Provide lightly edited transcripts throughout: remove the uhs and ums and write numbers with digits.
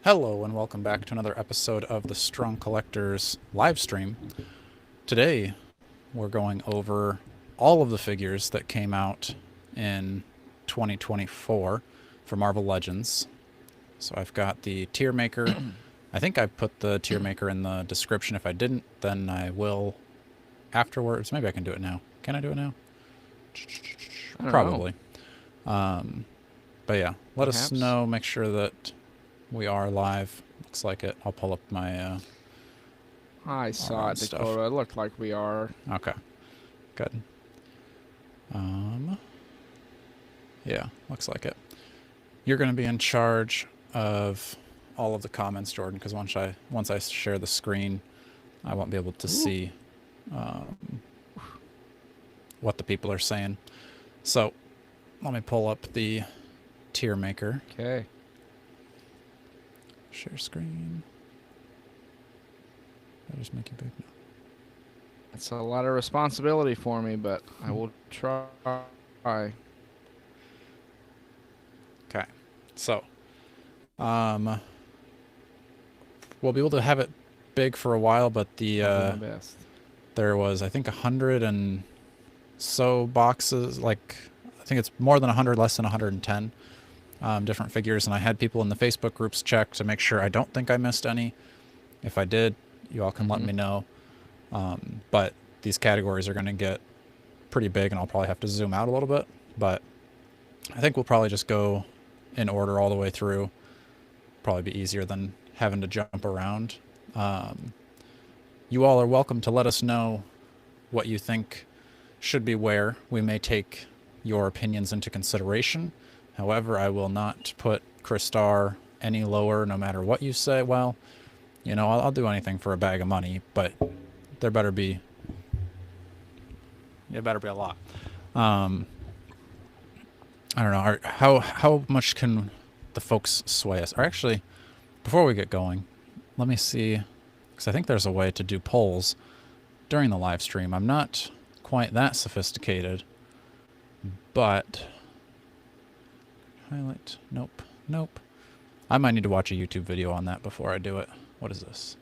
Hello and welcome back to another episode of the Strong Collectors live stream. Today we're going over all of the figures that came out in 2024 for Marvel Legends. So I've got the tier maker. I think I put the tier maker in the description. If I didn't, then I will afterwards. Maybe I can do it now. Can I do it now? I don't Probably. But yeah, let us Perhaps. know. Make sure that we are live. Looks like it. I'll pull up my I saw it, stuff. Dakota. It looked like we are. Okay. Good. Yeah, looks like it. You're going to be in charge of all of the comments, Jordan, because once I share the screen, I won't be able to see what the people are saying. So let me pull up the tier maker. Okay. Share screen. I'll just make it big now. It's a lot of responsibility for me, but I will try. Okay. So, we'll be able to have it big for a while, but I'll do my best. there was, I think, 100 and so boxes. Like, I think it's more than 100, less than 110 different figures. And I had people in the Facebook groups check to make sure. I don't think I missed any. If I did, you all can let me know. But these categories are going to get pretty big, and I'll probably have to zoom out a little bit. But I think we'll probably just go in order all the way through. Probably be easier than having to jump around. You all are welcome to let us know what you think should be where. We may take your opinions into consideration. However, I will not put Crystar any lower no matter what you say. Well, you know, I'll do anything for a bag of money, but there better be... It better be a lot. I don't know. How much can the folks sway us? Or actually, before we get going, let me see, because I think there's a way to do polls during the live stream. I'm not quite that sophisticated, but highlight. Nope. I might need to watch a YouTube video on that before I do it. What is this?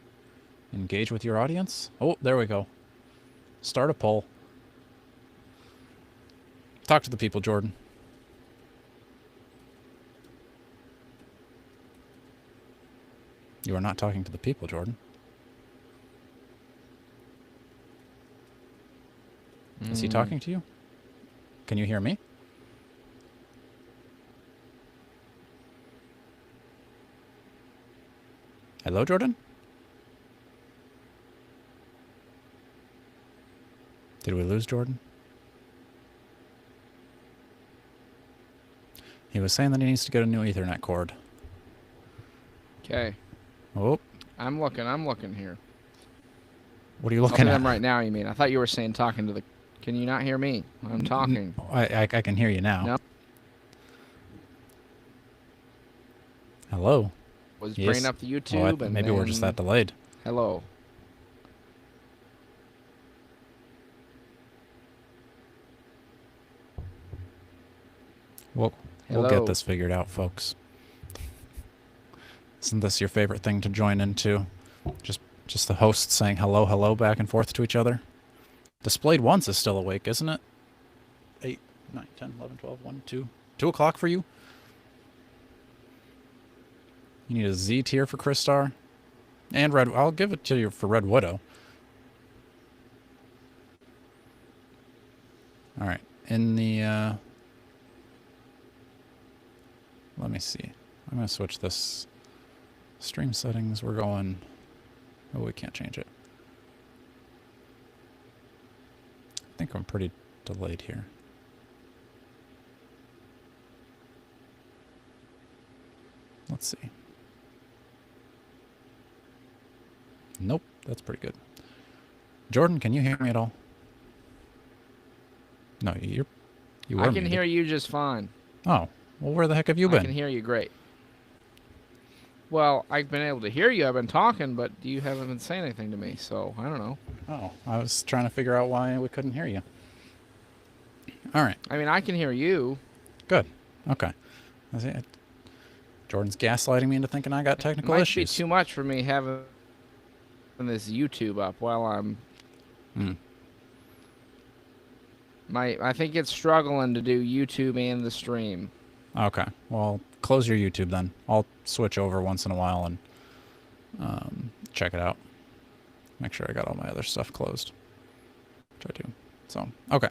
Engage with your audience? Oh, there we go. Start a poll. Talk to the people, Jordan. You are not talking to the people, Jordan. Is he talking to you? Can you hear me? Hello, Jordan? Did we lose Jordan? He was saying that he needs to get a new Ethernet cord. Okay. Oh, I'm looking here. what are you Look looking at at? them right now, you mean? I thought you were saying talking to the... Can you not hear me? I'm talking. I can hear you now. No. Hello? Was Yes. bringing up the YouTube and maybe we're just that then- delayed. Hello. We'll Hello. get this figured out, folks. Isn't this your favorite thing to join into? Just the hosts saying hello back and forth to each other? Displayed once is still awake, isn't it? 8, 9, 10, 11, 12, 1, 2. 2 o'clock for you? You need a Z tier for Crystar? And Red... I'll give it to you for Red Widow. Alright. In the... Let me see. I'm going to switch this... Stream settings. We're going... Oh, we can't change it. I think I'm pretty delayed here. Let's see. Nope, that's pretty good. Jordan, can you hear me at all? No, you were I can muted. hear you just fine. Oh, well, where the heck have you been? I can hear you great. Well, I've been able to hear you. I've been talking, but you haven't been saying anything to me, so I don't know. Oh, I was trying to figure out why we couldn't hear you. All right. I mean, I can hear you. Good. Okay. Jordan's gaslighting me into thinking I got It technical might issues. be too much for me having this YouTube up while I'm. I think it's struggling to do YouTube and the stream. Okay. Well, close your YouTube then. I'll switch over once in a while and check it out. Make sure I got all my other stuff closed. Try to. So, okay.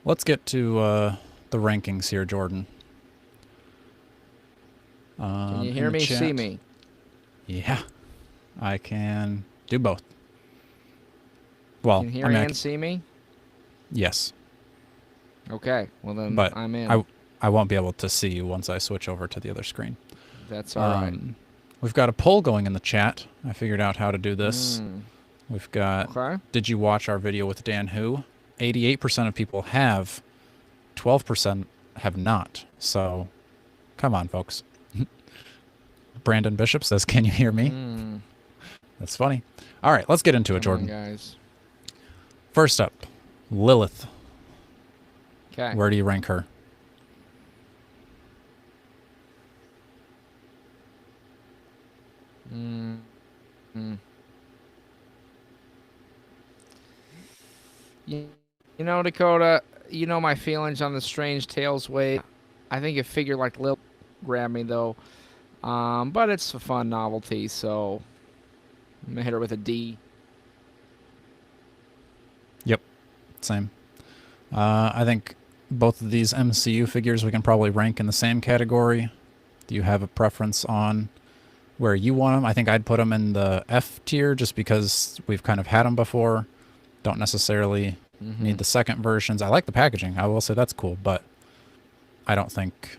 Let's get to the rankings here, Jordan. Can you in hear the me, chat- see me? Yeah. I can do both. Well, Can you hear I mean, and see me? yes. Okay, well then But I'm in. I won't be able to see you once I switch over to the other screen. That's all right. We've got a poll going in the chat. I figured out how to do this. We've got, Okay. did you watch our video with Dan Who? 88% of people have, 12% have not. So, come on, folks. Brandon Bishop says, can you hear me? That's funny. All right, let's get into it, Come on, Jordan. guys. First up, Lilith. Okay. Where do you rank her? You know, Dakota, you know my feelings on the Strange Tales way. I think a figure like Lil grabbed me, though. But it's a fun novelty, so I'm going to hit her with a D. Yep, same. I think both of these MCU figures we can probably rank in the same category. Do you have a preference on where you want them? I think I'd put them in the F tier just because we've kind of had them before. Don't necessarily need the second versions. I like the packaging. I will say that's cool, but I don't think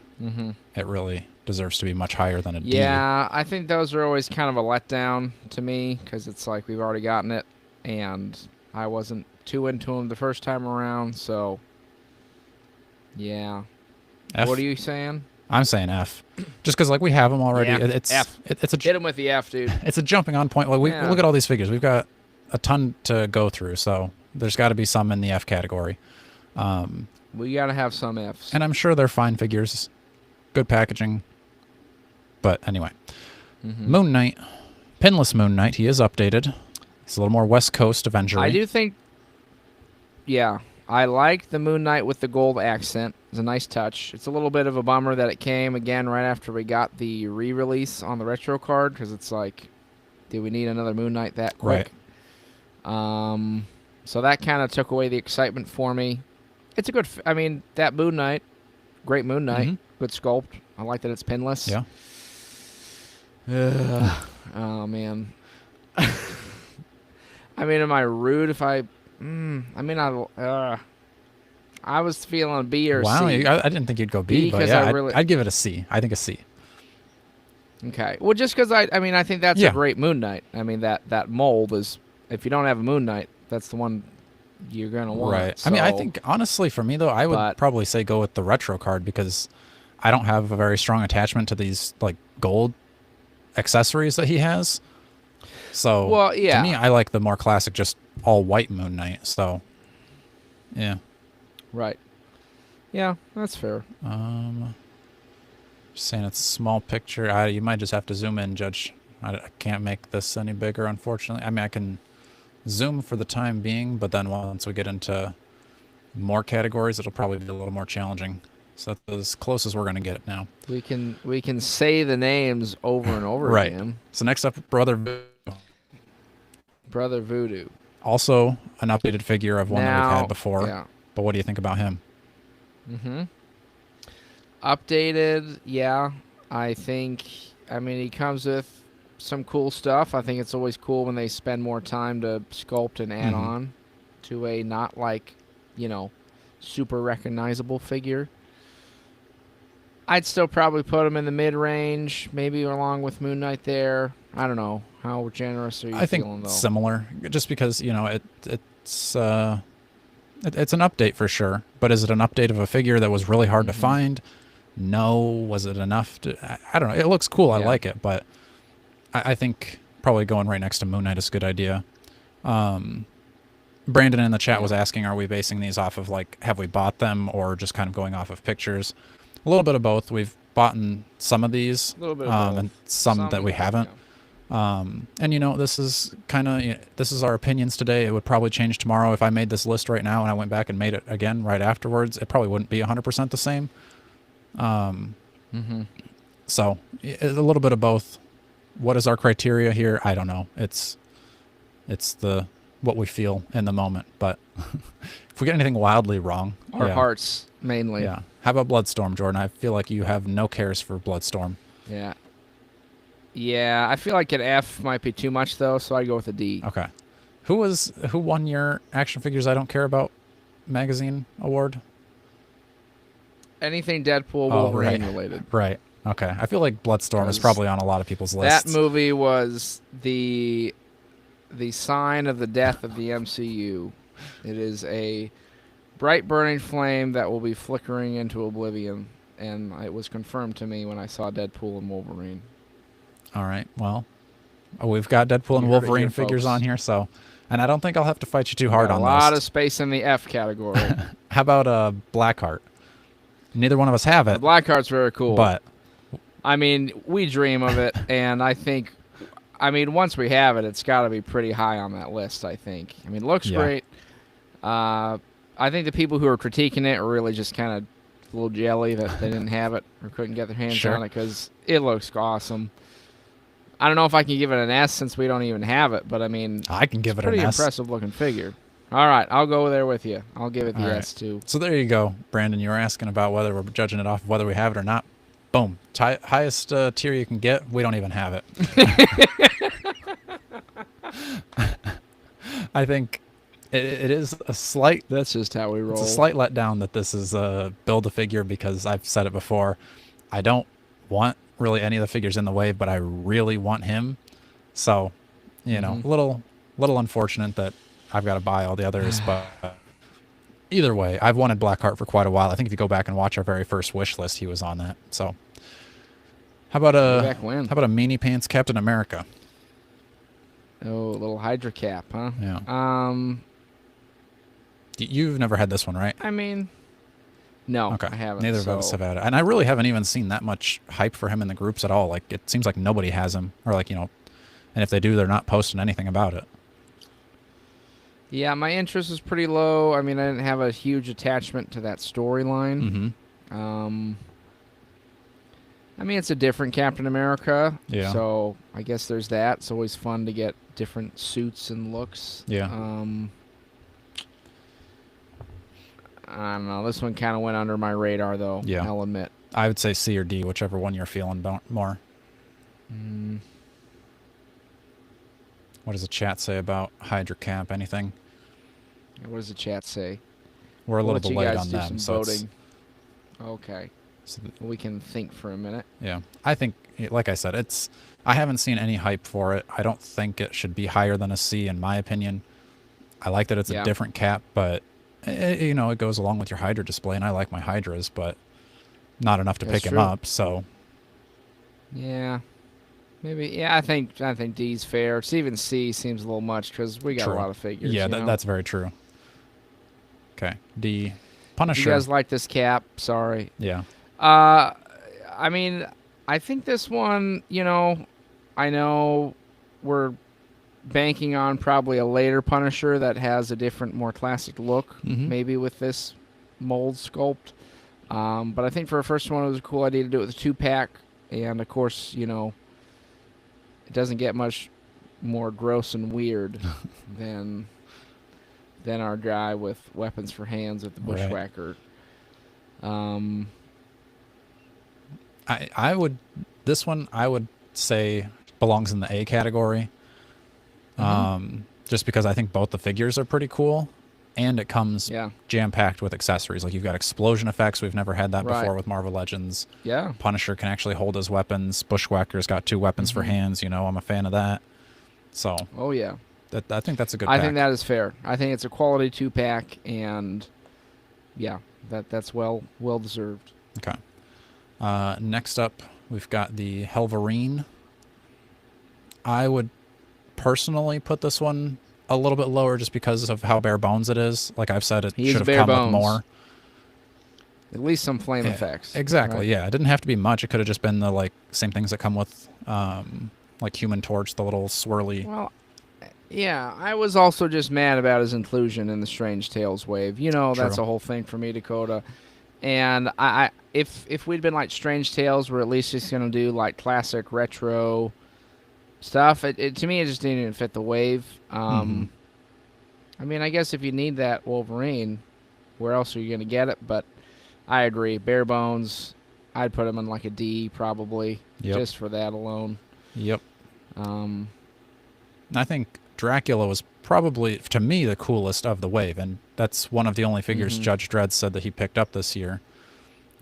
it really deserves to be much higher than a D. Yeah, I think those are always kind of a letdown to me because it's like we've already gotten it, and I wasn't too into them the first time around, so yeah. F? What are you saying? I'm saying F, just because like we have them already. Yeah, It's F. It's a Hit him with the F, dude. it's a jumping on point. Like Yeah. look at all these figures. We've got a ton to go through, so there's got to be some in the F category. We got to have some Fs. And I'm sure they're fine figures, good packaging. But anyway, Moon Knight, Pinless Moon Knight. He is updated. He's a little more West Coast Avenger. I do think, yeah, I like the Moon Knight with the gold accent. It's a nice touch. It's a little bit of a bummer that it came again right after we got the re-release on the retro card because it's like, do we need another Moon Knight that quick? Right. So that kind of took away the excitement for me. It's a good, I mean, that Moon Knight, great Moon Knight, good sculpt. I like that it's pinless. Yeah. Oh, man. I mean, am I rude if I... I was feeling B or Wow, C. I didn't think you'd go B, but because yeah, I really- I'd give it a C. I think a C. Okay. Well, just because I mean, I think that's Yeah. a great Moon Knight. I mean, that mold is... If you don't have a Moon Knight, that's the one you're going to want. Right. I mean, I So- think, honestly, for me, though, I would probably say go with the retro card because I don't have a very strong attachment to these, like, gold accessories that he has. So, Well, yeah. to me, I like the more classic, just all-white Moon Knight. So, yeah. Right. Yeah, that's fair. Just saying it's a small picture. You might just have to zoom in, Judge. I can't make this any bigger, unfortunately. I mean, I can zoom for the time being, but then once we get into more categories, it'll probably be a little more challenging. So that's as close as we're going to get it now. We can say the names over and over Right. again. So next up, Brother Voodoo. Brother Voodoo. Also an updated figure of one that we've had before. Yeah. But what do you think about him? Updated, yeah. I mean, he comes with some cool stuff. I think it's always cool when they spend more time to sculpt and add on to a not like, super recognizable figure. I'd still probably put him in the mid-range, maybe along with Moon Knight there. I don't know. How generous are you I think feeling, though? similar, just because, it's an update for sure. But is it an update of a figure that was really hard to find? No. Was it enough to... I don't know. It looks cool. I like it, but I think probably going right next to Moon Knight is a good idea. Brandon in the chat was asking, are we basing these off of, like, have we bought them or just kind of going off of pictures? A little bit of both. We've bought in some of these, A little bit of both. and some that you we have, haven't. And you know, this is kind of, this is our opinions today. It would probably change tomorrow. If I made this list right now and I went back and made it again right afterwards, it probably wouldn't be 100% the same. So a little bit of both. What is our criteria here? I don't know. It's the what we feel in the moment. But if we get anything wildly wrong, Our hearts mainly. Yeah. How about Bloodstorm, Jordan? I feel like you have no cares for Bloodstorm. Yeah. Yeah, I feel like an F might be too much though, so I'd go with a D. Okay. Who won your Action Figures I Don't Care About magazine award? Anything Deadpool Wolverine related. Right. Okay. I feel like Bloodstorm is probably on a lot of people's lists. That movie was the sign of the death of the MCU. It is a bright burning flame that will be flickering into oblivion, and it was confirmed to me when I saw Deadpool and Wolverine. All right. Well, we've got Deadpool and Wolverine figures on here, so, and I don't think I'll have to fight you too hard on this. A lot of space in the F category. How about Blackheart? Neither one of us have it. Blackheart's very cool. But I mean, we dream of it, and I think, once we have it, it's got to be pretty high on that list, I think. I mean, it looks great. I think the people who are critiquing it are really just kind of a little jelly that they didn't have it or couldn't get their hands on it, because it looks awesome. I don't know if I can give it an S since we don't even have it, but I can give it an S. Pretty impressive looking figure. All right, I'll go there with you. I'll give it the S too. So there you go, Brandon. You were asking about whether we're judging it off of whether we have it or not. Boom. Highest tier you can get. We don't even have it. I think it is a slight... That's just how we roll. It's a slight letdown that this is a Build-A-Figure, because I've said it before. I don't want really any of the figures in the wave, but I really want him. So, you know, a little unfortunate that I've got to buy all the others, but either way, I've wanted Blackheart for quite a while. I think if you go back and watch our very first wish list, he was on that. So, how about a Meanie Pants Captain America? Oh, a little Hydra cap, huh? Yeah. You've never had this one, right? No, okay. I haven't. Neither of us have had it. And I really haven't even seen that much hype for him in the groups at all. Like, it seems like nobody has him. Or, like, you know, and if they do, they're not posting anything about it. Yeah, my interest is pretty low. I didn't have a huge attachment to that storyline. It's a different Captain America. Yeah. So I guess there's that. It's always fun to get different suits and looks. Yeah. I don't know. This one kind of went under my radar, though. Yeah. I'll admit. I would say C or D, whichever one you're feeling more. What does the chat say about Hydra Cap? Anything? What does the chat say? We're a little bit late on them, so voting. Okay. So we can think for a minute. Yeah. I think, like I said, I haven't seen any hype for it. I don't think it should be higher than a C, in my opinion. I like that it's a different cap, but, it goes along with your Hydra display, and I like my Hydras, but not enough to pick him up, so. Yeah. Maybe, yeah, I think D's fair. It's even C seems a little much, because we got a lot of figures. Yeah, that's very true. Okay, D. Punisher. You guys like this cap? Sorry. Yeah. I think this one, I know we're banking on probably a later Punisher that has a different, more classic look, maybe with this mold sculpt. But I think for a first one, it was a cool idea to do it with a 2-pack. And, of course, it doesn't get much more gross and weird than our guy with weapons for hands with the bushwhacker. Right. This one I would say belongs in the A category. Just because I think both the figures are pretty cool, and it comes jam-packed with accessories. Like, you've got explosion effects. We've never had that before with Marvel Legends. Yeah. Punisher can actually hold his weapons. Bushwhacker's got 2 weapons for hands. I'm a fan of that. So. Oh, yeah. I think that's a good pack. I think that is fair. I think it's a quality 2-pack, and, yeah, that's well deserved. Okay. Next up, we've got the Helverine. I would personally put this one a little bit lower just because of how bare bones it is. Like I've said, it should have come with more. At least some flame effects. Exactly. Right? Yeah, it didn't have to be much. It could have just been the like same things that come with like Human Torch, the little swirly. Well, yeah, I was also just mad about his inclusion in the Strange Tales wave. You know, that's True. a whole thing for me, Dakota. And if we'd been like Strange Tales, we're at least just gonna do like classic retro stuff. To me, it just didn't even fit the wave. Hmm. I mean, I guess if you need that Wolverine, where else are you gonna get it? But I agree, bare bones. I'd put him in like a D probably, Yep. just for that alone. Yep. Um, I think Dracula was probably, to me, the coolest of the wave, and that's one of the only figures mhm. Judge Dredd said that he picked up this year.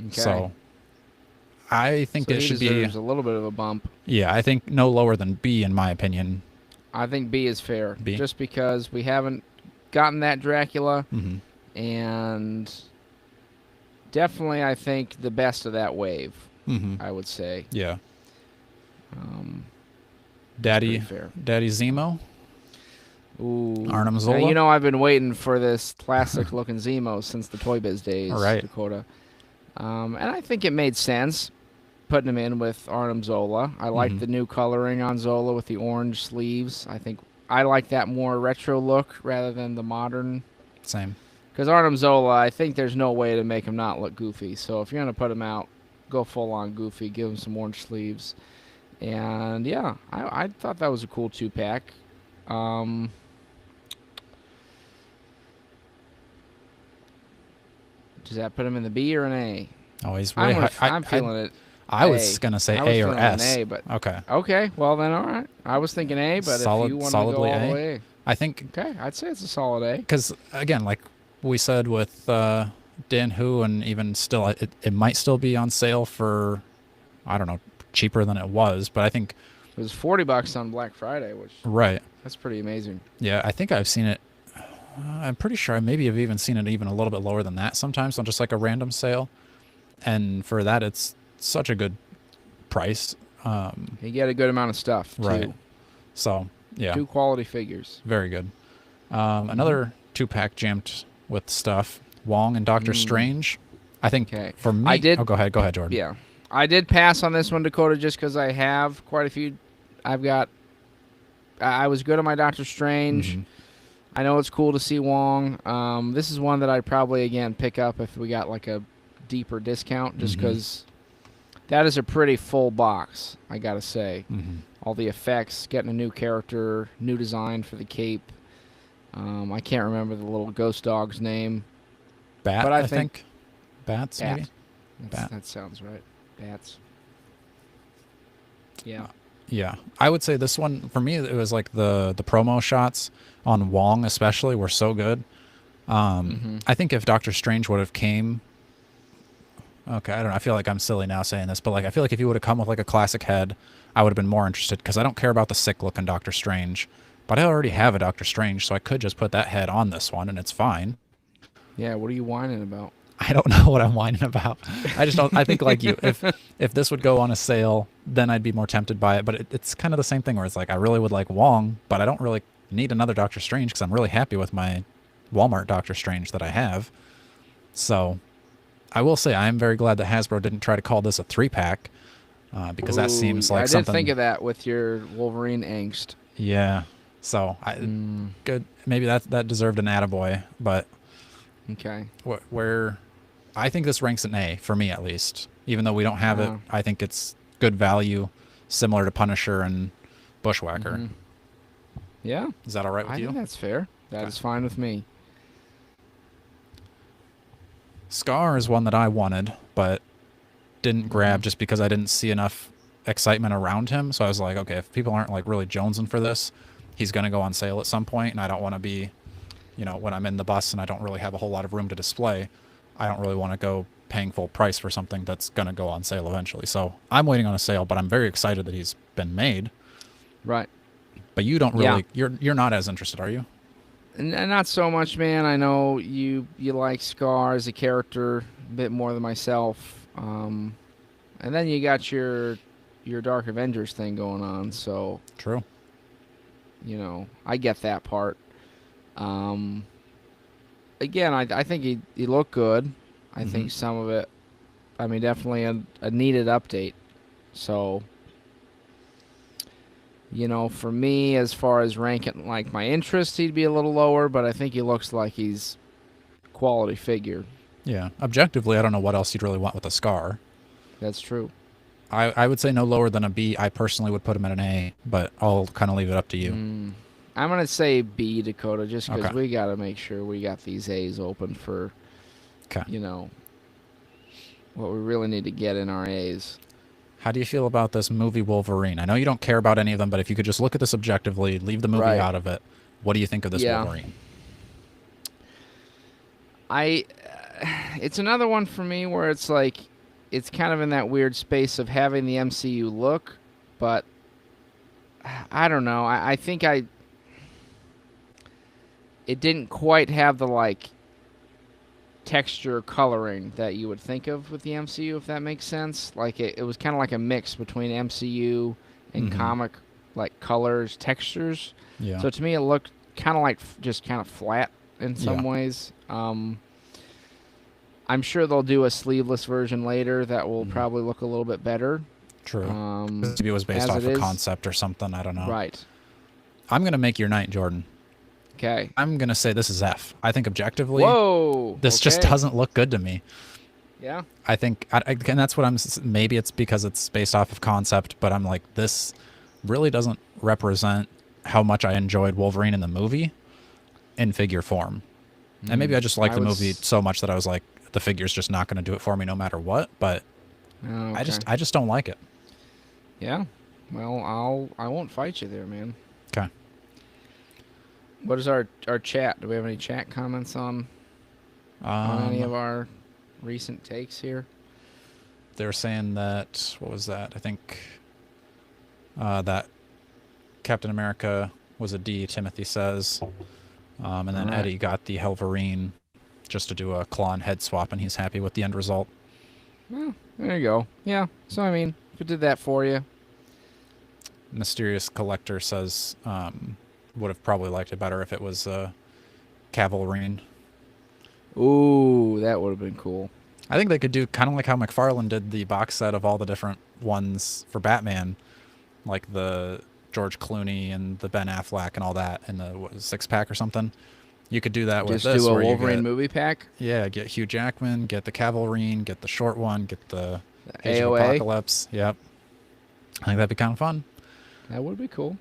Okay. So I think So it he should be, deserves a little bit of a bump. yeah, I think no lower than B in my opinion. I think B is fair, B. just because we haven't gotten that Dracula, Hmm. and definitely I think the best of that wave. Hmm. I would say. Yeah. That's pretty Daddy, fair. Daddy Zemo, Ooh. Arnim Now, Zola. you know I've been waiting for this classic looking Zemo since the Toy Biz days, Right. Dakota. And I think it made sense putting him in with Arnim Zola. I like the new coloring on Zola with the orange sleeves. I think I like that more retro look rather than the modern. Same. Because Arnim Zola, I think there's no way to make him not look goofy. So if you're going to put him out, go full on goofy, give him some orange sleeves. And yeah, I thought that was a cool 2-pack. Does that put him in the B or an A? Oh, he's way high. I'm feeling it. I was gonna say I was A or feeling S. An A, but Okay. okay. Well then, all right. I was thinking A, but if you want to go Solidly all the A. way, I think okay, I'd say it's a solid A. because again, like we said with Dan Hu, and even still, it might still be on sale for, I don't know, cheaper than it was. But I think It was $40 on Black Friday, which right. that's pretty amazing. Yeah, I think I've seen it. I'm pretty sure I maybe have even seen it even a little bit lower than that sometimes on just like a random sale. And for that, it's such a good price. You get a good amount of stuff too. Right. So yeah, 2 quality figures. very good. Another 2-pack jammed with stuff. Wong and Doctor Strange. I think Okay. for me, I did- Oh, go ahead, Jordan. Yeah, I did pass on this one, Dakota, just because I have quite a few. I've got. I was good on my Doctor Strange. Mhm. I know it's cool to see Wong. This is one that I'd probably again pick up if we got like a deeper discount, just because that is a pretty full box. I gotta say, all the effects, getting a new character, new design for the cape. I can't remember the little ghost dog's name. Bat, But I I think- think. Bats, Bat. maybe. Bat. That sounds right. Bats. Yeah. Yeah, I would say this one for me. It was like the promo shots on Wong, especially, were so good. I think if Doctor Strange would have came, okay, I don't know. I feel like I'm silly now saying this, but like I feel like if he would have come with like a classic head, I would have been more interested because I don't care about the sick looking Doctor Strange, but I already have a Doctor Strange, so I could just put that head on this one and it's fine. Yeah. What are you whining about? I don't know what I'm whining about. I just don't. I think like you, if this would go on a sale, then I'd be more tempted by it. But it's kind of the same thing where it's like I really would like Wong, but I don't really need another Doctor Strange because I'm really happy with my Walmart Doctor Strange that I have. So I will say I am very glad that Hasbro didn't try to call this a 3-pack because that seems Ooh, like I something. did think of that with your Wolverine angst. Yeah. So good. Maybe that deserved an attaboy, but Okay. where I think this ranks an A for me at least. Even though we don't have it, Wow. I think it's good value, similar to Punisher and Bushwhacker. Yeah. Is that all right with I you? think that's fair. That is fine with me. Scar is one that I wanted, but didn't grab just because I didn't see enough excitement around him. So I was like, okay, if people aren't like really jonesing for this, he's going to go on sale at some point, and I don't want to be, when I'm in the bus and I don't really have a whole lot of room to display, I don't really want to go paying full price for something that's going to go on sale eventually. So I'm waiting on a sale, but I'm very excited that he's been made. Right. But you don't really, you're not as interested, are you? And not so much, man. I know you like Scar as a character a bit more than myself. And then you got your Dark Avengers thing going on, so True. I get that part. Again, I think he looked good. I think some of it, I mean, definitely a needed update. So, for me, as far as ranking like my interest, he'd be a little lower, but I think he looks like he's quality figure. Yeah. Objectively, I don't know what else you'd really want with a Scar. That's true. I would say no lower than a B. I personally would put him at an A, but I'll kind of leave it up to you. I'm gonna say B, Dakota, just because Okay. we got to make sure we got these A's open for, Okay. what we really need to get in our A's. How do you feel about this movie Wolverine? I know you don't care about any of them, but if you could just look at this objectively, leave the movie Right. out of it, what do you think of this Yeah. Wolverine? It's another one for me where it's like, it's kind of in that weird space of having the MCU look, but I don't know. I think it didn't quite have the like texture coloring that you would think of with the MCU, if that makes sense. Like it was kind of like a mix between MCU and comic like colors, textures. Yeah. So to me, it looked kind of like just kind of flat in some ways. I'm sure they'll do a sleeveless version later that will probably look a little bit better. True. Maybe it was based off a concept or something. I don't know. Right. I'm going to make your night, Jordan. Okay. I'm going to say this is F. I think objectively, Whoa. this just doesn't look good to me. Yeah. I think, and that's what maybe it's because it's based off of concept, but I'm like, this really doesn't represent how much I enjoyed Wolverine in the movie in figure form. And maybe I just like the movie so much that I was like, the figure's just not going to do it for me no matter what, but Okay. I just don't like it. Yeah. Well, I won't fight you there, man. Okay. What is our chat? Do we have any chat comments on any of our recent takes here? They were saying that, what was that? I think that Captain America was a D, Timothy says. And then Eddie got the Helverine just to do a claw and head swap, and he's happy with the end result. Well, there you go. Yeah. So, I mean, if it did that for you. Mysterious Collector says would have probably liked it better if it was Cavalrine. Ooh, that would have been cool. I think they could do kind of like how McFarlane did the box set of all the different ones for Batman, like the George Clooney and the Ben Affleck and all that, and the 6-pack or something. You could do that with Just this. do a Wolverine movie pack? Yeah, get Hugh Jackman, get the Cavalrine, get the short one, get the Age of AOA? Apocalypse. Yep. I think that'd be kind of fun. That would be cool.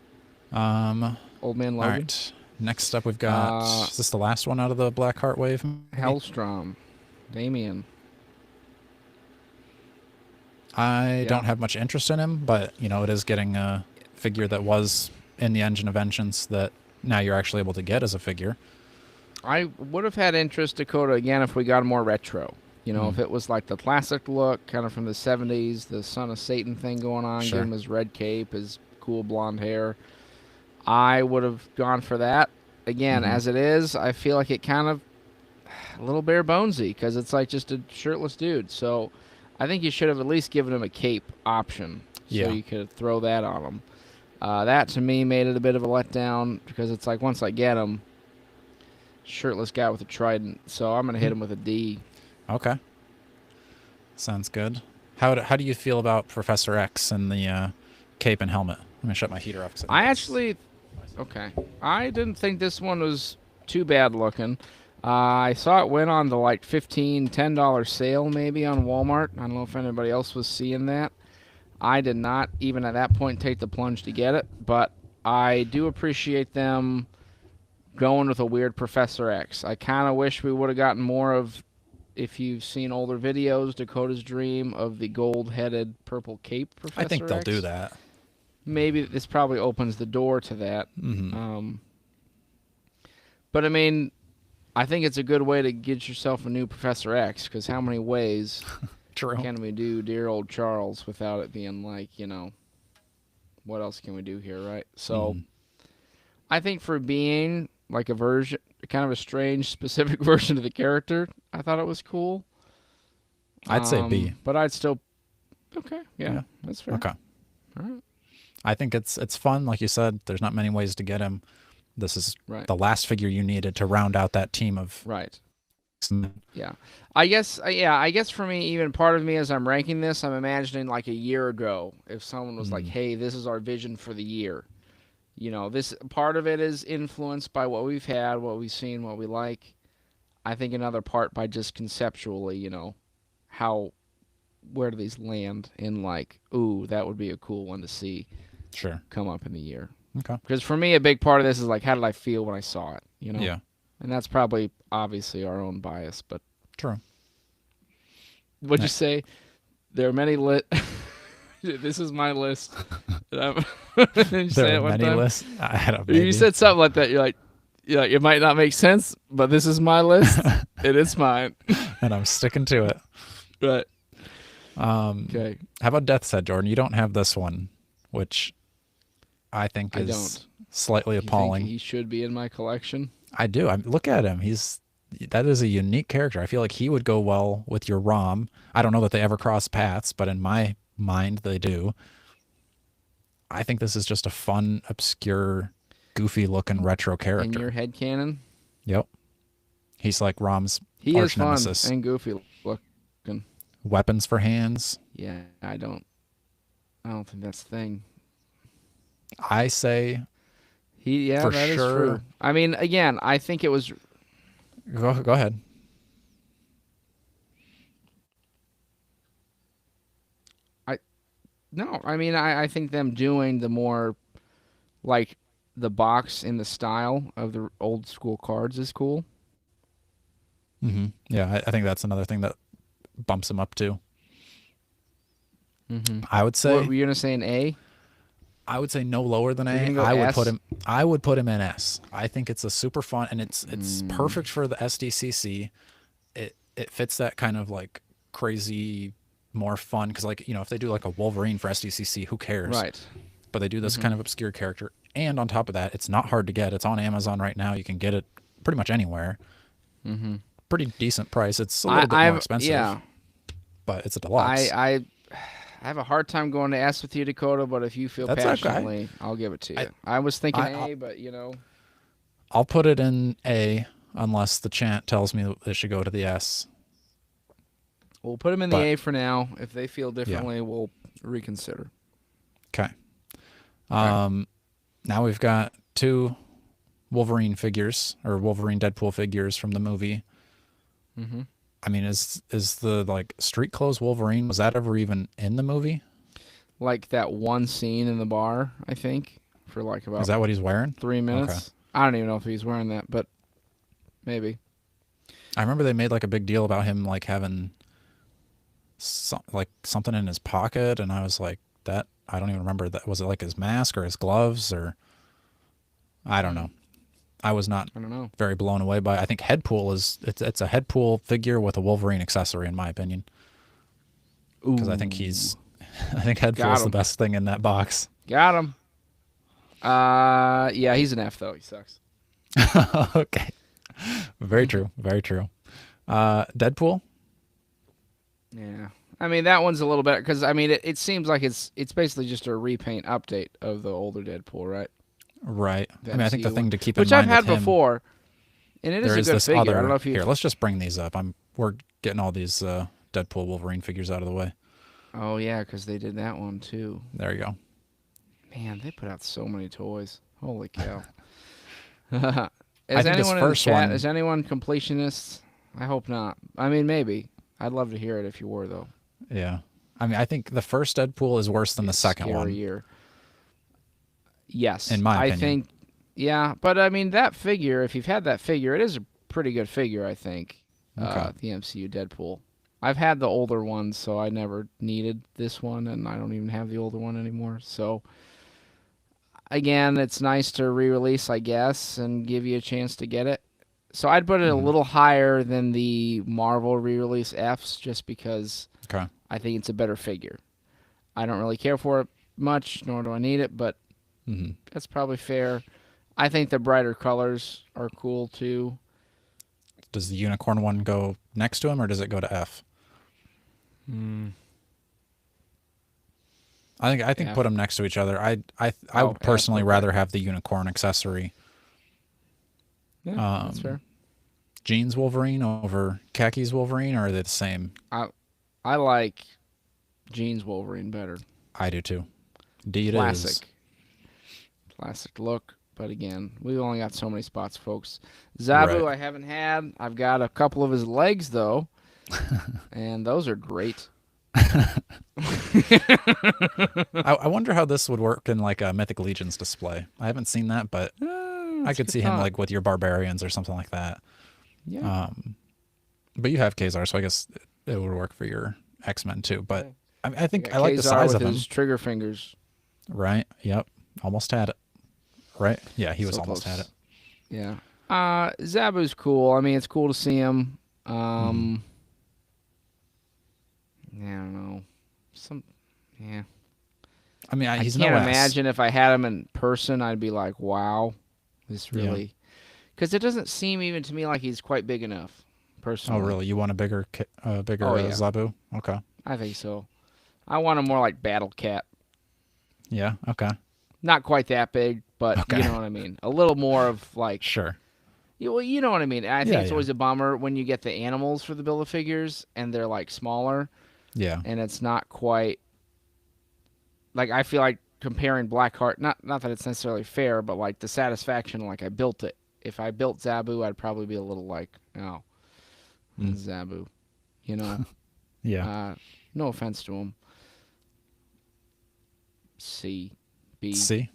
Old Man Logan. All right. Next up, we've got... is this the last one out of the Blackheart wave? Hellstrom. Damien. I don't have much interest in him, but, it is getting a figure that was in the Engine of Vengeance that now you're actually able to get as a figure. I would have had interest, Dakota, again, if we got more retro. If it was like the classic look, kind of from the 70s, the Son of Satan thing going on, Sure. give him his red cape, his cool blonde hair. I would have gone for that. Again, as it is, I feel like it kind of a little bare bonesy because it's like just a shirtless dude. So I think you should have at least given him a cape option so you could throw that on him. That, to me, made it a bit of a letdown because it's like once I get him, shirtless guy with a trident. So I'm going to hit him with a D. Okay. Sounds good. How do you feel about Professor X and the cape and helmet? I'm going to shut my heater off. Okay. I didn't think this one was too bad looking. I saw it went on the like $10 sale maybe on Walmart. I don't know if anybody else was seeing that. I did not even at that point take the plunge to get it, but I do appreciate them going with a weird Professor X. I kind of wish we would have gotten more of, if you've seen older videos, Dakota's Dream of the gold-headed purple cape Professor X. I think they'll do that. Maybe this probably opens the door to that. But I mean, I think it's a good way to get yourself a new Professor X, because how many ways can we do dear old Charles without it being like, what else can we do here, right? So I think for being like a version, kind of a strange, specific version of the character, I thought it was cool. I'd say B. But I'd still... Okay, yeah, that's fair. Okay. All right. I think it's fun. Like you said, there's not many ways to get him. This is the last figure you needed to round out that team of Yeah. I guess for me, even part of me as I'm ranking this, I'm imagining like a year ago, if someone was like, Mm, "Hey, this is our vision for the year." This part of it is influenced by what we've had, what we've seen, what we like. I think another part by just conceptually, how where do these land in like, ooh, that would be a cool one to see sure. come up in the year. Okay. Because for me, a big part of this is like, how did I feel when I saw it? Yeah. And that's probably obviously our own bias. But True. what'd you Ni- say? There are many This is my list. Did you There say are it one many time? lists. I don't You maybe. said something like that. You're like, it might not make sense, but this is my list. It is mine. And I'm sticking to it. Right. Um, Okay. how about Death's Head, Jordan? You don't have this one, which I think I is don't. slightly You think appalling. he should be in my collection? I do. Look at him. That is a unique character. I feel like he would go well with your ROM. I don't know that they ever cross paths, but in my mind they do. I think this is just a fun, obscure, goofy looking retro In your character. head canon? Yep. He's like ROM's He is arch fun nemesis. and goofy looking. Weapons for hands. Yeah, I don't think that's the thing. I say Yeah, for that is true. sure. I mean, again, I think it was Go ahead. I no, I mean I think them doing the more like the box in the style of the old school cards is cool. Yeah, I think that's another thing that bumps him up too. Mm-hmm. I would What say were you gonna say, an A? I would say no lower than You're A. gonna go S? I would put him in S. I think it's a super fun and it's Mm, perfect for the SDCC. It fits that kind of like crazy more fun because like if they do like a Wolverine for SDCC, who cares? right. But they do this Mm-hmm. kind of obscure character, and on top of that, it's not hard to get. It's on Amazon right now. You can get it pretty much anywhere. Mm-hmm. Pretty decent price. It's a little bit more expensive, Yeah. but it's a I deluxe. I I have a hard time going to S with you, Dakota, but if you feel That's okay. passionately, I'll give it to I, you. I was thinking I A, but I'll put it in A unless the chant tells me that it should go to the S. we'll put them in the But A for now. If they feel yeah, differently, we'll reconsider. okay. Okay. Now we've got two Wolverine figures or Wolverine Deadpool figures from the movie. Mm-hmm. I mean, is the like street clothes Wolverine, was that ever even in the movie? Like that one scene in the bar, I think, for like Is about that what he's wearing? 3 minutes. Okay. I don't even know if he's wearing that, but maybe. I remember they made like a big deal about him like having like something in his pocket, and I was like, that I don't even remember that. Was it like his mask or his gloves or I don't know. I was not I don't know. very blown away by it. I think Headpool it's a Headpool figure with a Wolverine accessory in my opinion because I think Ooh, I think got Headpool's the him. best thing in that box. Got him. Yeah, he's an F though. He sucks. Okay. Very true. Very true. Deadpool? Yeah. I mean, that one's a little better because I mean, it seems like it's basically just a repaint update of the older Deadpool, right? Right. The I mean, I think the MCU one, thing to keep in which I've mind with had him, before, and it is there a is good this figure. I don't know other if here. you've. Let's just bring these up. We're getting all these Deadpool Wolverine figures out of the way. Oh yeah, because they did that one too. There you go. Man, they put out so many toys. Holy cow! I Is think this anyone in the first chat? one. Is anyone completionist? I hope not. I mean, maybe. I'd love to hear it if you were though. Yeah. I mean, I think the first Deadpool is worse than Be the a second one, scarier. Yes, in my I opinion. think. Yeah, but I mean that figure. If you've had that figure, it is a pretty good figure. I think. Okay. The MCU Deadpool. I've had the older one, so I never needed this one, and I don't even have the older one anymore. So again, it's nice to re-release, I guess, and give you a chance to get it. So I'd put it a hmm little higher than the Marvel re-release Fs, just because Okay. I think it's a better figure. I don't really care for it much, nor do I need it, but hmm that's probably fair. I think the brighter colors are cool too. Does the unicorn one go next to him or does it go to F? Mm. I think put F. them next to each other. I Oh, would F. personally Okay. rather have the unicorn accessory. Yeah, that's Um, fair. jeans Wolverine over khakis Wolverine, or are they the same? I like jeans Wolverine better. I do too. D it is. Classic look. But again, we've only got so many spots, folks. Zabu, Right. I haven't had. I've got a couple of his legs though, and those are great. I wonder how this would work in like a Mythic Legions display. I haven't seen that, but I That's a could good see him thought. like with your barbarians or something like that. Yeah. But you have Kazar, so I guess it would work for your X-Men too. But Yeah. I You think got I like the Kazar size with of him. his trigger fingers. Right. Yep. Almost had it. Right. Yeah, he was So almost close. had it. Yeah. Zabu's cool. I mean, it's cool to see him. Hmm. Yeah, I don't know. Yeah. I mean, I he's can't no S. imagine if I had him in person, I'd be like, wow, this Yeah. really. Because it doesn't seem even to me like he's quite big enough, Oh, personally. really? You want a bigger, Oh, yeah. Zabu? Okay. I think so. I want him more like Battle Cat. Yeah. Okay. Not quite that big, but you Okay. know what I mean. A little more of like, Sure. well, you know what I mean. And I think Yeah. it's Yeah. always a bummer when you get the animals for the Build-A-Figures and they're like smaller Yeah. and it's not quite like I feel like comparing Blackheart. Not that it's necessarily fair, but like the satisfaction, like I built it. If I built Zabu, I'd probably be a little like, oh, Mm. Zabu, you know. Yeah. No offense to him. C, B, C.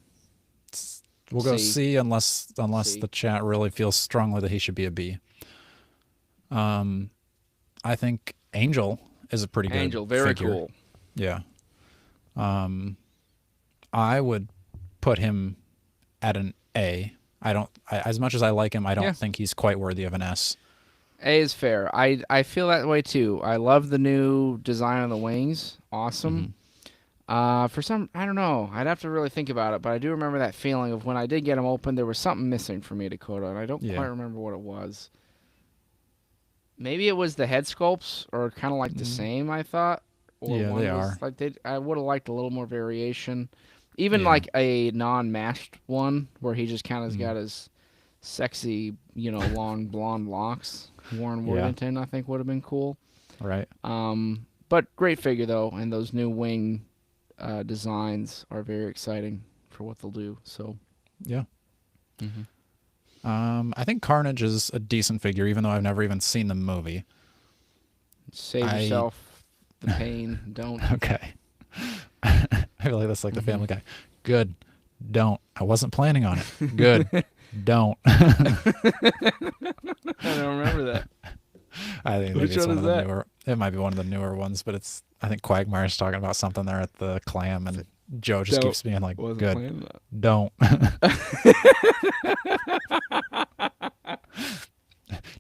We'll go C. C unless C. the chat really feels strongly that he should be a B. I think Angel is a pretty good Angel, very figure. cool. Yeah. I would put him at an A. As much as I like him, I don't Yeah. think he's quite worthy of an S. A is fair. I feel that way too. I love the new design on the wings. Awesome. For some, I don't know. I'd have to really think about it, but I do remember that feeling of when I did get them open, there was something missing for me, Dakota, and I don't Yeah. quite remember what it was. Maybe it was the head sculpts, or kind of like the same. I thought, or Yeah, one they was are. like they. I would have liked a little more variation, even Yeah. like a non-mashed one where he just kind of Mm. got his sexy, long blonde locks. Warren Yeah. Worthington, I think, would have been cool. Right. But great figure though, and those new wing designs are very exciting for what they'll do. So, Yeah. mm-hmm. I think Carnage is a decent figure, even though I've never even seen the movie. Save yourself the pain. Don't. Okay. I feel like that's like the Family Guy. Good. Don't. I wasn't planning on it. Good. Don't. I don't remember that. I think Which maybe it's one one of is the that? newer. It might be one of the newer ones, but it's. I think Quagmire's talking about something there at the clam, and Joe just Don't. keeps being like, Wasn't "Good, planning that. don't."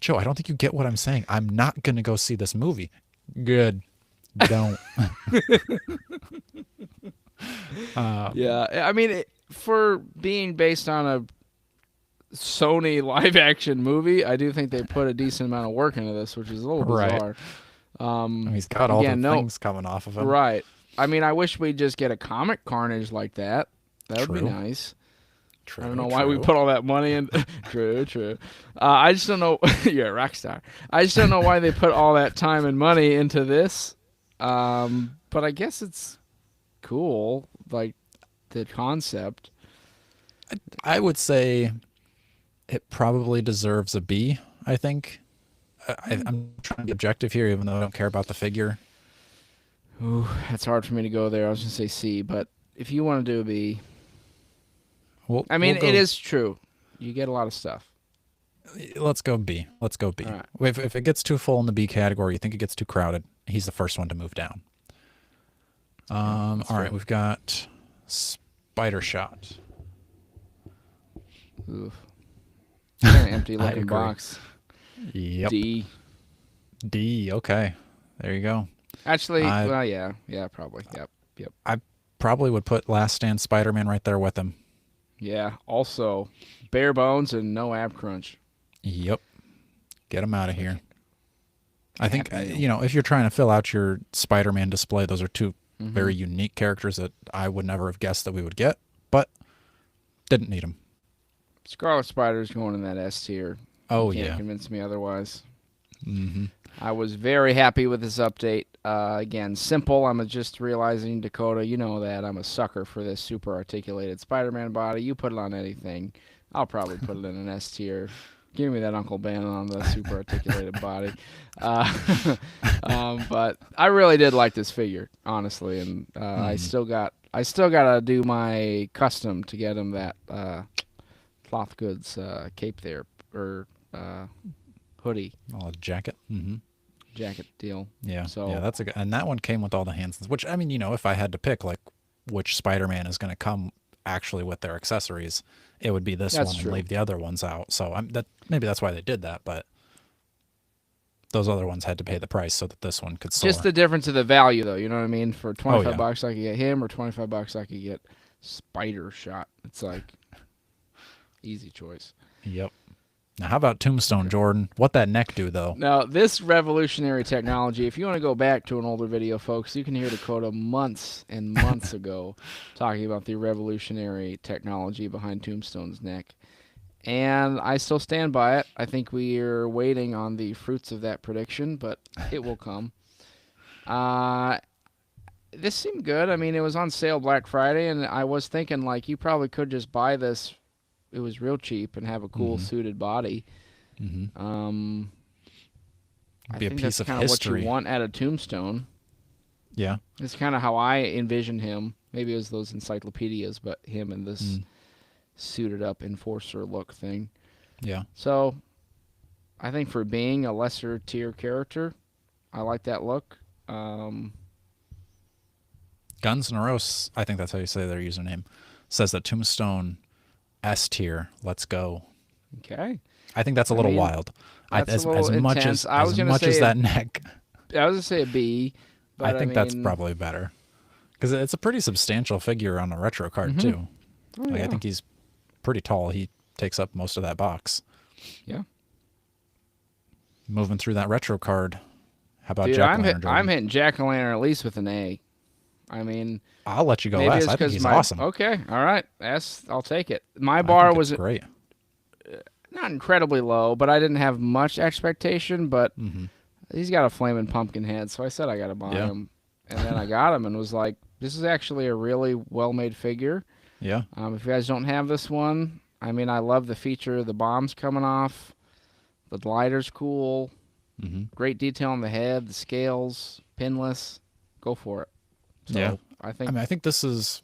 Joe, I don't think you get what I'm saying. I'm not gonna go see this movie. Good, don't. Yeah, I mean, for being based on a Sony live action movie, I do think they put a decent amount of work into this, which is a little Right. bizarre. He's got all the Again, no- things coming off of him. Right. I mean, I wish we'd just get a comic Carnage like that. That would be True. nice. True. I don't know why we put all that money in. True. I just don't know. You're a rock star. I just don't know why they put all that time and money into this. But I guess it's cool, like the concept. I would say it probably deserves a B. I think. I'm trying to be objective here, even though I don't care about the figure. Ooh, that's hard for me to go there. I was gonna say C, but if you want to do a B, I mean, it is true. You get a lot of stuff. Let's go B. Let's go B. All right. If it gets too full in the B category, you think it gets too crowded, he's the first one to move down. All right, we've got Spider Shot. Oof. Kind of empty I looking agree. box. Yep. D. D. Okay. There you go. Actually, well, yeah, probably. Yep. I probably would put Last Stand Spider-Man right there with him. Yeah. Also, bare bones and no ab crunch. Yep. Get him out of here. I think, Happy. if you're trying to fill out your Spider-Man display, those are two very unique characters that I would never have guessed that we would get, but didn't need them. Scarlet Spider's going in that S tier. You Oh can't yeah. convince me otherwise. Mm-hmm. I was very happy with this update. Again, simple. I'm just realizing, Dakota, you know that I'm a sucker for this super articulated Spider-Man body. You put it on anything, I'll probably put it in an S tier. Give me that Uncle Ben on the super articulated body. But I really did like this figure, honestly, and Mm. I still gotta do my custom to get him that cloth goods cape there or hoodie Oh, jacket. Mm-hmm. jacket deal. Yeah, yeah, So that's a good. And that one came with all the hands, which I mean, if I had to pick like which Spider-Man is going to come actually with their accessories, it would be this that's one and true. leave the other ones out. So that maybe that's why they did that, but those other ones had to pay the price so that this one could Just soar. the difference of the value, though. You know what I mean? For Oh 25 yeah. bucks, I could get him, or 25 bucks, I could get Spider Shot. It's like easy choice. Yep. Now, how about Tombstone, Jordan? What that neck do though? Now, this revolutionary technology, if you want to go back to an older video, folks, you can hear Dakota months and months ago talking about the revolutionary technology behind Tombstone's neck. And I still stand by it. I think we are waiting on the fruits of that prediction, but it will come. Uh, this seemed good. I mean, it was on sale Black Friday, and I was thinking, like, you probably could just buy this. It was real cheap and have a cool Mm-hmm. suited body. Mm-hmm. Um, I Be a think that's piece of kind of what you history. want at a Tombstone. Yeah. It's kind of how I envision him. Maybe it was those encyclopedias, but him in this Mm. suited up enforcer look thing. Yeah. So I think for being a lesser tier character, I like that look. Guns N' Roses, I think that's how you say their username, says that Tombstone S tier. Let's go. Okay. I think that's a I little mean, wild. that's a little As much intense. as that neck, I was gonna say a B, I but I think that's mean, probably better because it's a pretty substantial figure on a retro card hmm too. oh Like I yeah, think he's pretty tall. He takes up most of that box. yeah. Moving through that retro card. How about Dude, Jack Lantern, I'm Jordan? hitting Jack O' Lantern at least with an A. I mean, I'll let you go maybe last. it's I think because he's my awesome. okay, all right. I'll take it. My I bar think it's was great. not incredibly low, but I didn't have much expectation. But Hmm. he's got a flaming pumpkin head, so I said I got to buy Yeah. him, and then I got him and was like, this is actually a really well-made figure. Yeah. If you guys don't have this one, I mean, I love the feature of the bombs coming off. The glider's cool. Hmm. Great detail on the head, the scales, pinless. Go for it. So Yeah. I I think mean, I think this is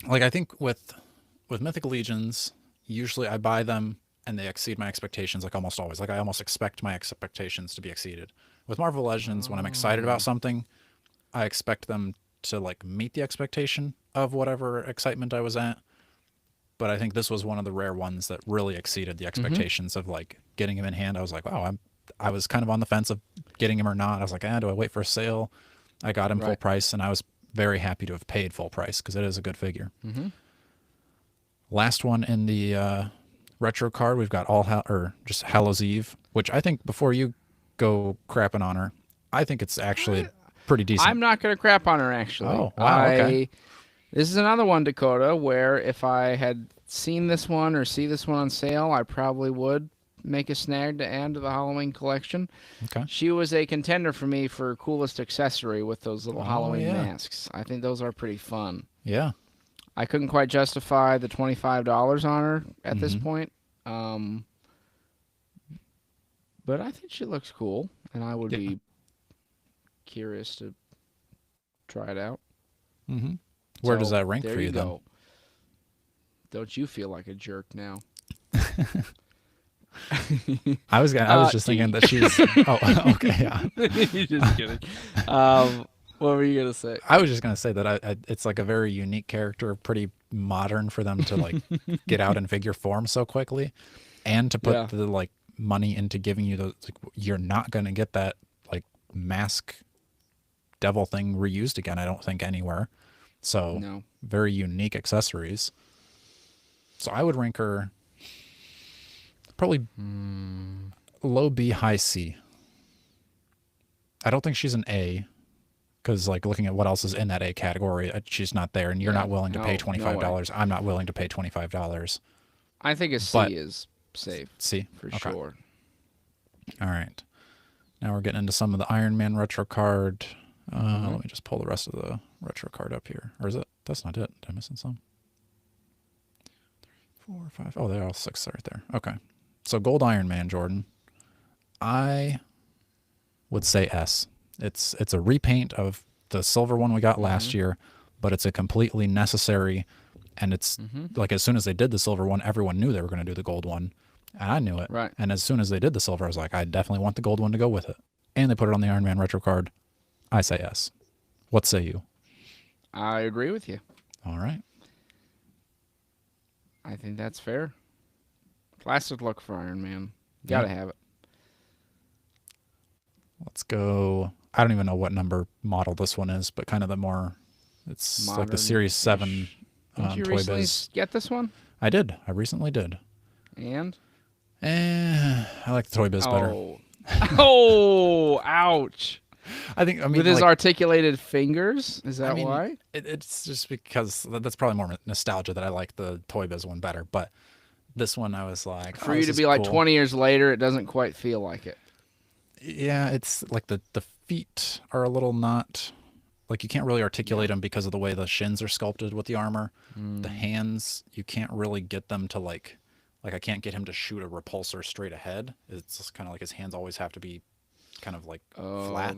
like I think with Mythic Legions, usually I buy them and they exceed my expectations like almost always. Like I almost expect my expectations to be exceeded. With Marvel Legends, when I'm excited about oh, something, I expect them to like meet the expectation of whatever excitement I was at. But I think this was one of the rare ones that really exceeded the mm-hmm. expectations of like getting him in hand. I was like, wow, I was kind of on the fence of getting him or not. I was like, do I wait for a sale? I got him full Right. price, and I was very happy to have paid full price because it is a good figure. Mm-hmm. Last one in the retro card, we've got or just Hallows Eve, which I think before you go crapping on her, I think it's actually pretty decent. I'm not gonna crap on her actually. Oh, wow, okay. This is another one, Dakota, where if I had seen this one or see this one on sale, I probably would make a snag to add to the Halloween collection. Okay. She was a contender for me for coolest accessory with those little Oh, Halloween yeah. masks. I think those are pretty fun. Yeah. I couldn't quite justify the $25 on her at this Mm-hmm. point. But I think she looks cool, and I would Yeah. be curious to try it out. Mm-hmm. Where does So, that rank there for you, then? go. Don't you feel like a jerk now? I was just thinking E. that she's. Oh, okay, yeah. You're just kidding. What were you gonna say? I was just gonna say that it's like a very unique character, pretty modern for them to like get out in figure form so quickly, and to put Yeah. the like money into giving you those. Like, you're not gonna get that like mask devil thing reused again. I don't think anywhere. So No. very unique accessories. So I would rank her probably low B, high C. I don't think she's an A because like looking at what else is in that A category, she's not there, and you're Yeah, not willing to pay no way. $25. I'm not willing to pay $25. I think a C But is safe C. for Okay. sure. All right. Now we're getting into some of the Iron Man retro card. Let me just pull the rest of the retro card up here. Or is it? That's not it. Am I missing some? 4, 5. Oh, they're all 6 right there. Okay. So gold Iron Man, Jordan. I would say S. It's a repaint of the silver one we got last year, but it's a completely necessary. And it's like as soon as they did the silver one, everyone knew they were going to do the gold one. And I knew it. Right. And as soon as they did the silver, I was like, I definitely want the gold one to go with it. And they put it on the Iron Man retro card. I say yes. What say you? I agree with you. All right. I think that's fair. Classic look for Iron Man. Gotta have it. Let's go. I don't even know what number model this one is, but kind of the more, it's like the Series 7 Did you Toy recently Biz. get this one? I did. I recently did. And? I like the Toy Biz better. Oh, ouch. I think, I mean, With his like, articulated fingers? Is that why? It's just because that's probably more nostalgia that I like the Toy Biz one better. But this one, I was like, For you to be like 20 years later, it doesn't quite feel like it. Yeah, it's like the feet are a little not, like you can't really articulate them because of the way the shins are sculpted with the armor. The hands, you can't really get them to like I can't get him to shoot a repulsor straight ahead. It's just kind of like his hands always have to be kind of like flat.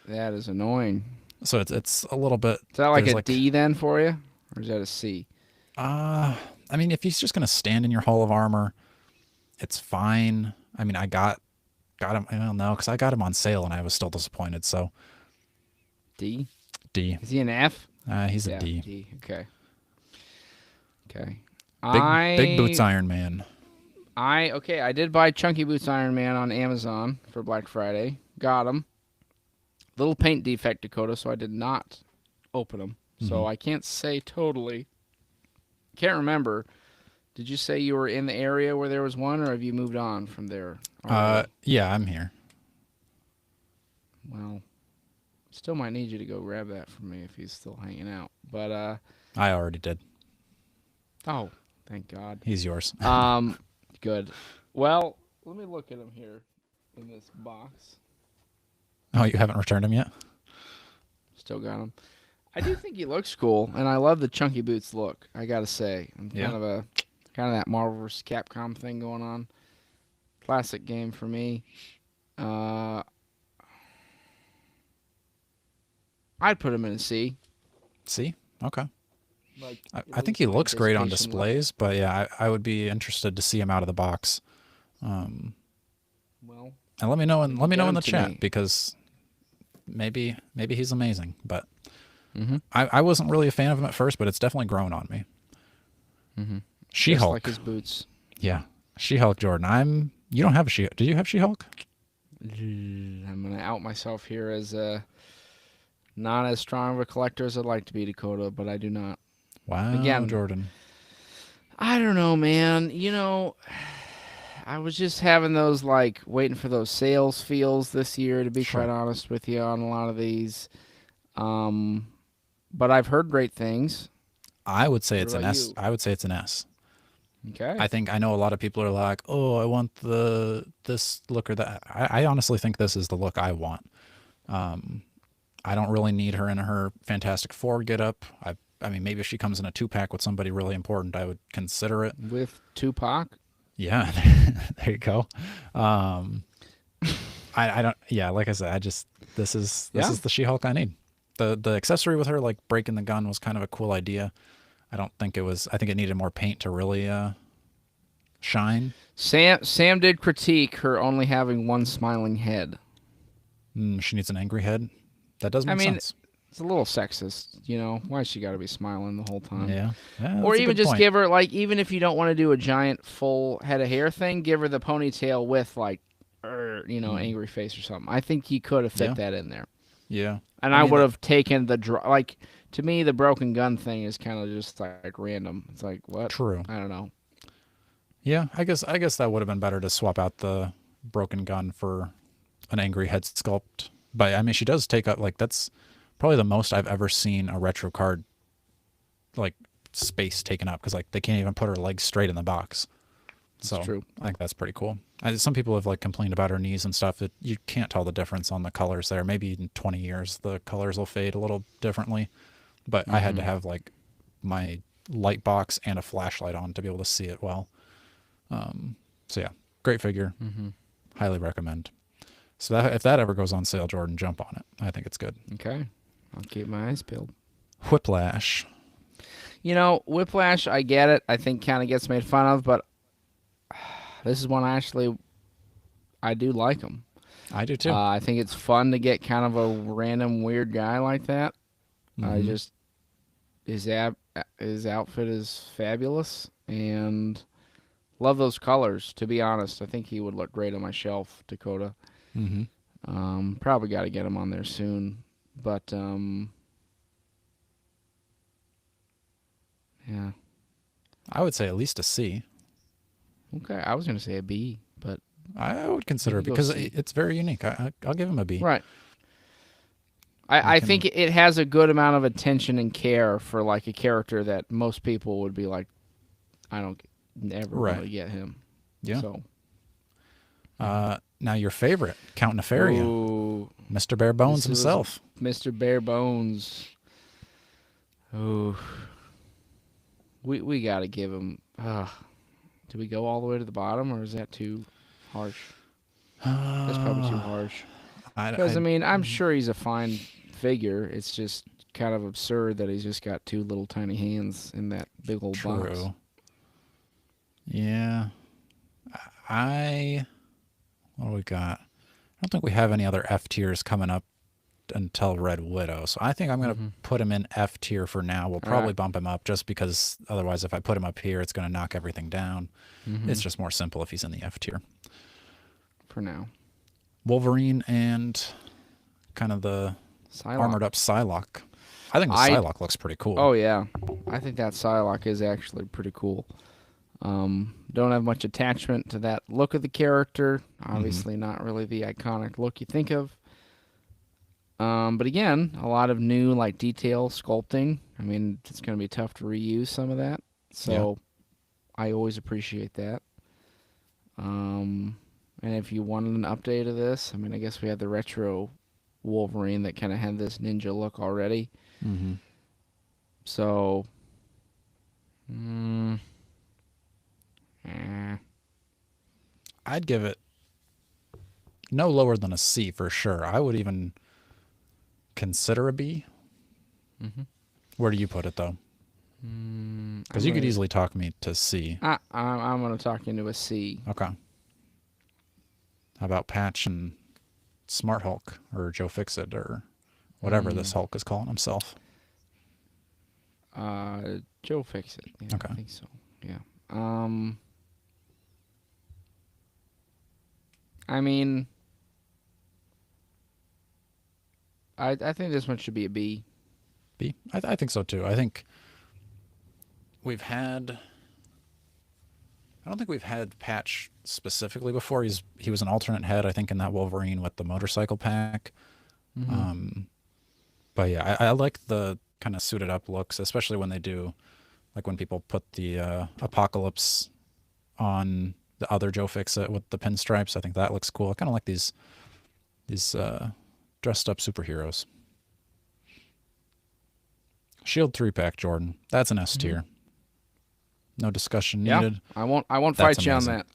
That is annoying. So it's a little bit. Is that like a D then for you? Or is that a C? I mean, if he's just going to stand in your Hall of Armor, it's fine. I mean, I got him. I don't know, because I got him on sale and I was still disappointed. So D? D. Is he an F? He's a D. D. Okay. Big Boots Iron Man. I did buy Chunky Boots Iron Man on Amazon for Black Friday. Got him. Little paint defect, Dakota, so I did not open them. So I can't say totally. Can't remember. Did you say you were in the area where there was one, or have you moved on from there? Yeah, I'm here. Well, still might need you to go grab that from me if he's still hanging out. But I already did. Oh, thank God. He's yours. Good. Well, let me look at him here in this box. Oh, you haven't returned him yet? Still got him. I do think he looks cool, and I love the Chunky Boots look. I gotta say, I'm kind of that Marvel vs. Capcom thing going on. Classic game for me. I'd put him in a C. C? Okay. Like, I think he looks great on displays, but yeah, I would be interested to see him out of the box. Well, and let me know in the chat because maybe he's amazing. But I wasn't really a fan of him at first, but it's definitely grown on me. She-Hulk, like his boots. Yeah, She-Hulk, Jordan. You don't have a She-Hulk. Do you have She-Hulk? I'm gonna out myself here as not as strong of a collector as I'd like to be, Dakota, but I do not. Wow, Again, Jordan. I don't know, man. You know, I was just having those, like, waiting for those sales feels this year, to be quite honest with you, on a lot of these. But I've heard great things. I would say it's an S. I would say it's an S. Okay. I know a lot of people are like, oh, I want this look or that. I honestly think this is the look I want. I don't really need her in her Fantastic Four getup. I mean, maybe if she comes in a 2-pack with somebody really important, I would consider it. With Tupac? Yeah, there you go. I don't. Yeah, like I said, this is the She-Hulk I need. The accessory with her, like breaking the gun, was kind of a cool idea. I don't think it was. I think it needed more paint to really shine. Sam did critique her only having one smiling head. She needs an angry head. That does make sense. It's a little sexist, you know. Why she got to be smiling the whole time? Yeah. Or even just give her, like, even if you don't want to do a giant full head of hair thing, give her the ponytail with, like, angry face or something. I think he could have fit that in there. Yeah. And I would have taken like, to me, the broken gun thing is kind of just like random. It's like, what? True. I don't know. Yeah, I guess that would have been better to swap out the broken gun for an angry head sculpt. But I mean, she does take up, like, that's probably the most I've ever seen a retro card, like, space taken up, because, like, they can't even put her legs straight in the box. It's So true. I think that's pretty cool. Some people have like complained about her knees and stuff. You can't tell the difference on the colors there. Maybe in 20 years the colors will fade a little differently. But I had to have like my light box and a flashlight on to be able to see it well. So yeah, great figure. Highly recommend. So if that ever goes on sale, Jordan, jump on it. I think it's good. Okay. I'll keep my eyes peeled. Whiplash. You know, Whiplash, I get it. I think kind of gets made fun of, but this is one I do like him. I do too. I think it's fun to get kind of a random weird guy like that. I just his outfit is fabulous and love those colors. To be honest, I think he would look great on my shelf, Dakota. Probably got to get him on there soon, but yeah. I would say at least a C. Okay, I was gonna say a B, but I would consider it go because C. it's very unique. I'll give him a B. Right. I think it has a good amount of attention and care for like a character that most people would be like, I don't never really get him. Yeah. So. Now your favorite, Count Nefaria, Ooh, Mr. Bare Bones himself. Mr. Bare Bones. Ooh. We got to give him. Do we go all the way to the bottom, or is that too harsh? That's probably too harsh. Because I mean, I'm sure he's a fine figure. It's just kind of absurd that he's just got two little tiny hands in that big old box. Yeah. What do we got? I don't think we have any other F tiers coming up until Red Widow. So I think I'm going to put him in F tier for now. We'll probably bump him up just because otherwise if I put him up here, it's going to knock everything down. It's just more simple if he's in the F tier. For now. Wolverine and kind of the armored up Psylocke. I think the Psylocke looks pretty cool. Oh, yeah. I think that Psylocke is actually pretty cool. Don't have much attachment to that look of the character. Obviously not really the iconic look you think of. But again, a lot of new like detail sculpting. I mean, it's going to be tough to reuse some of that. So I always appreciate that. And if you wanted an update of this, I mean, I guess we had the retro Wolverine that kind of had this ninja look already. So, I'd give it no lower than a C for sure. I would even consider a B. Where do you put it though? Because you could easily talk me to C. I'm going to talk into a C. Okay. How about Patch and Smart Hulk or Joe Fixit or whatever this Hulk is calling himself? Joe Fixit. Yeah, okay. I think so. Yeah. I mean, I think this one should be a B. B? I think so too. I think we've had... I don't think we've had Patch specifically before. He was an alternate head, I think, in that Wolverine with the motorcycle pack. But yeah, I like the kind of suited up looks, especially when they do, like when people put the Apocalypse on the other Joe Fixit with the pinstripes. I think that looks cool. I kind of like these dressed up superheroes. Shield 3-pack, Jordan. That's an S tier. No discussion needed. I won't fight you on that.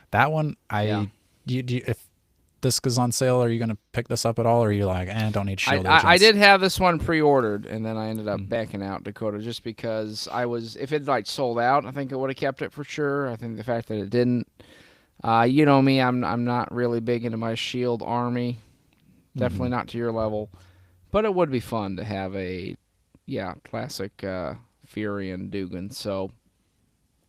That one, if this goes on sale, are you going to pick this up at all, or are you like, don't need Shield agents? I did have this one pre-ordered, and then I ended up backing out, Dakota, just because if it like sold out, I think I would have kept it for sure. I think the fact that it didn't, you know me, I'm not really big into my Shield army. Definitely not to your level, but it would be fun to have a, classic Fury and Dugan. So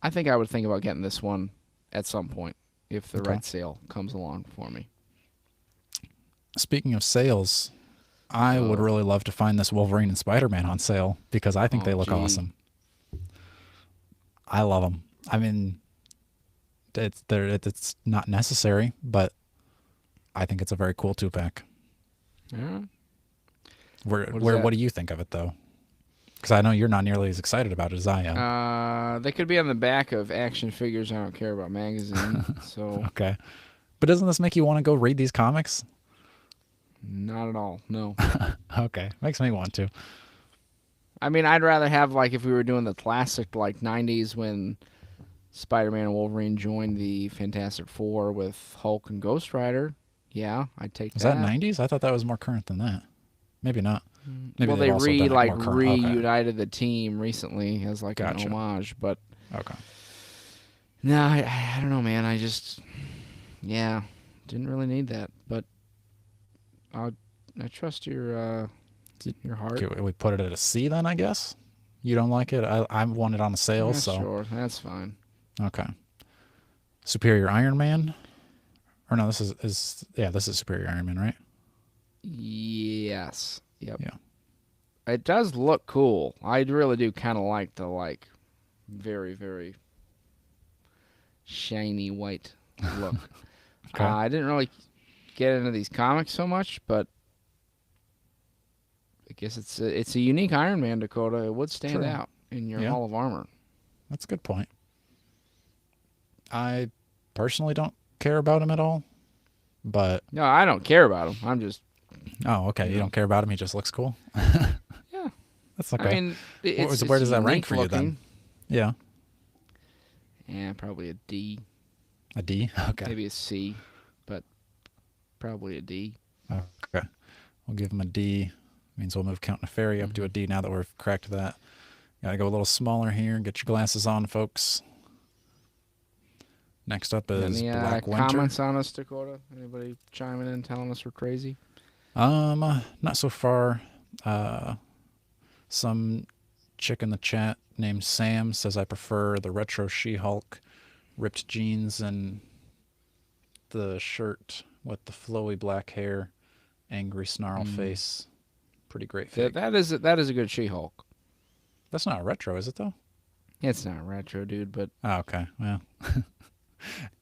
I think I would think about getting this one at some point if the right sale comes along for me. Speaking of sales, I would really love to find this Wolverine and Spider-Man on sale because I think they look awesome. I love them. I mean, it's not necessary, but I think it's a very cool 2-pack. Yeah. What do you think of it though? Because I know you're not nearly as excited about it as I am. They could be on the back of Action Figures I Don't Care About magazine. So Okay. But doesn't this make you want to go read these comics? not at all. No. Okay. Makes me want to. I mean, I'd rather have like if we were doing the classic like '90s when Spider-Man and Wolverine joined the Fantastic Four with Hulk and Ghost Rider. Yeah, I'd take Is that that. 90s? I thought that was more current than that. Maybe not. Maybe Well, they've they also done it more current. Okay. reunited the team recently as like an Gotcha. homage, but Okay. no, I don't know, man. I just yeah, didn't really need that, but I trust your heart. Okay, we put it at a C then, I guess. You don't like it? I want it on a sale, Yeah, so sure, that's fine. okay. Superior Iron Man, or no? This is yeah. This is Superior Iron Man, right? Yes. Yep. Yeah. It does look cool. I really do kind of like the very very shiny white look. Okay. I didn't really get into these comics so much, but I guess it's a unique Iron Man, Dakota. It would stand True. out in your Yeah. Hall of Armor. That's a good point. I personally don't care about him at all, but No, I don't care about him. I'm just oh, okay. You Yeah. don't care about him. He just looks cool. yeah. That's okay. I mean, it's Where does that rank unique for you then? looking. Yeah, Yeah, probably a D, a D. Okay. maybe a C, but probably a D. Okay. We'll give him a D. Means we'll move Count Neferi up to a D now that we've cracked that. Gotta go a little smaller here. Get your glasses on, folks. Next up is Any Black Winter. comments on us, Dakota? Anybody chiming in telling us we're crazy? Not so far. Some chick in the chat named Sam says I prefer the retro She-Hulk, ripped jeans and the shirt with the flowy black hair, angry snarl face. Pretty great fig. That is a good She-Hulk. That's not retro, is it though? It's not retro, dude, but Oh, okay. Well,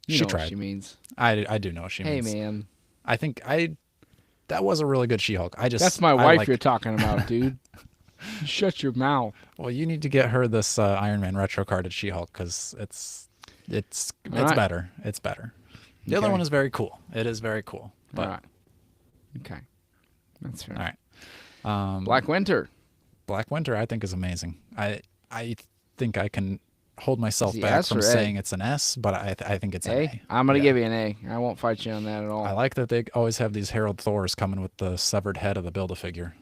you she know tried. what she means. I do know what she Hey, means. man. I think that was a really good She-Hulk. That's my wife you're talking about, dude. Shut your mouth. Well, you need to get her this Iron Man retro carded She-Hulk because it's right. better. It's better. The other Okay. one is very cool. It is very cool. But All right. Okay. That's fair. all right. Black Winter. Black Winter, I think is amazing. I think I can hold myself Is he back S from or A? saying it's an S, but I think it's an A? A. I'm going to Yeah. give you an A. I won't fight you on that at all. I like that they always have these Harold Thors coming with the severed head of the Build-A-Figure.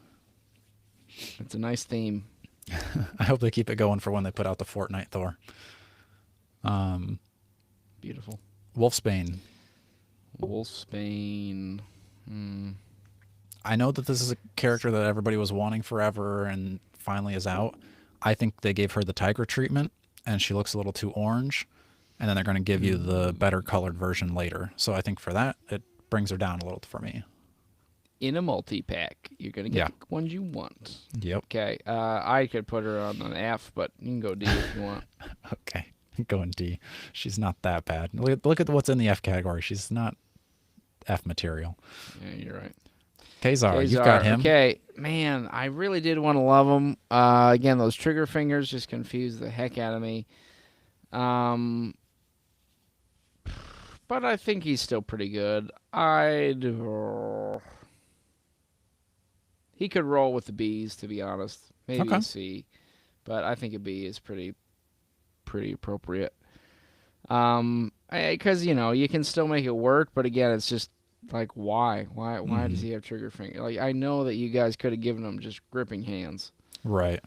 It's a nice theme. I hope they keep it going for when they put out the Fortnite Thor. Beautiful. Wolfsbane. Wolfsbane. I know that this is a character that everybody was wanting forever and finally is out. I think they gave her the tiger treatment and she looks a little too orange. And then they're going to give you the better colored version later. So I think for that, it brings her down a little for me. In a multi-pack. You're going to get Yeah. the ones you want. Yep. Okay. I could put her on an F, but you can go D if you want. Okay. Going D. She's not that bad. Look at what's in the F category. She's not F material. Yeah, you're right. Kazar, you've got him. Okay, man, I really did want to love him. Again, those trigger fingers just confused the heck out of me. But I think he's still pretty good. He could roll with the B's, to be honest. Maybe Okay. a C, but I think a B is pretty appropriate. Because you can still make it work, but again, it's just like why does he have trigger finger? Like I know that you guys could have given him just gripping hands. Right.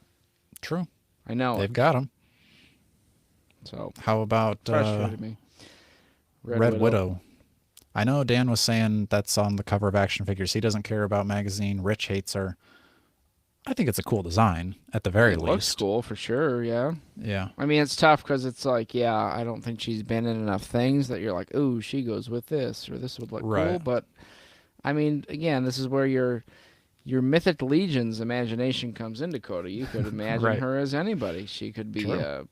True. I know. They've got him. So How about frustrated me. Red Widow? I know Dan was saying that's on the cover of Action Figures. He doesn't care about magazine. Rich hates her. I think it's a cool design at the very It least. looks cool for sure. Yeah. Yeah. I mean, it's tough because it's like, yeah, I don't think she's been in enough things that you're like, ooh, she goes with this or this would look cool. Right. But I mean, again, this is where your Mythic Legion's imagination comes in, Dakota. You could imagine Right. her as anybody. She could be True.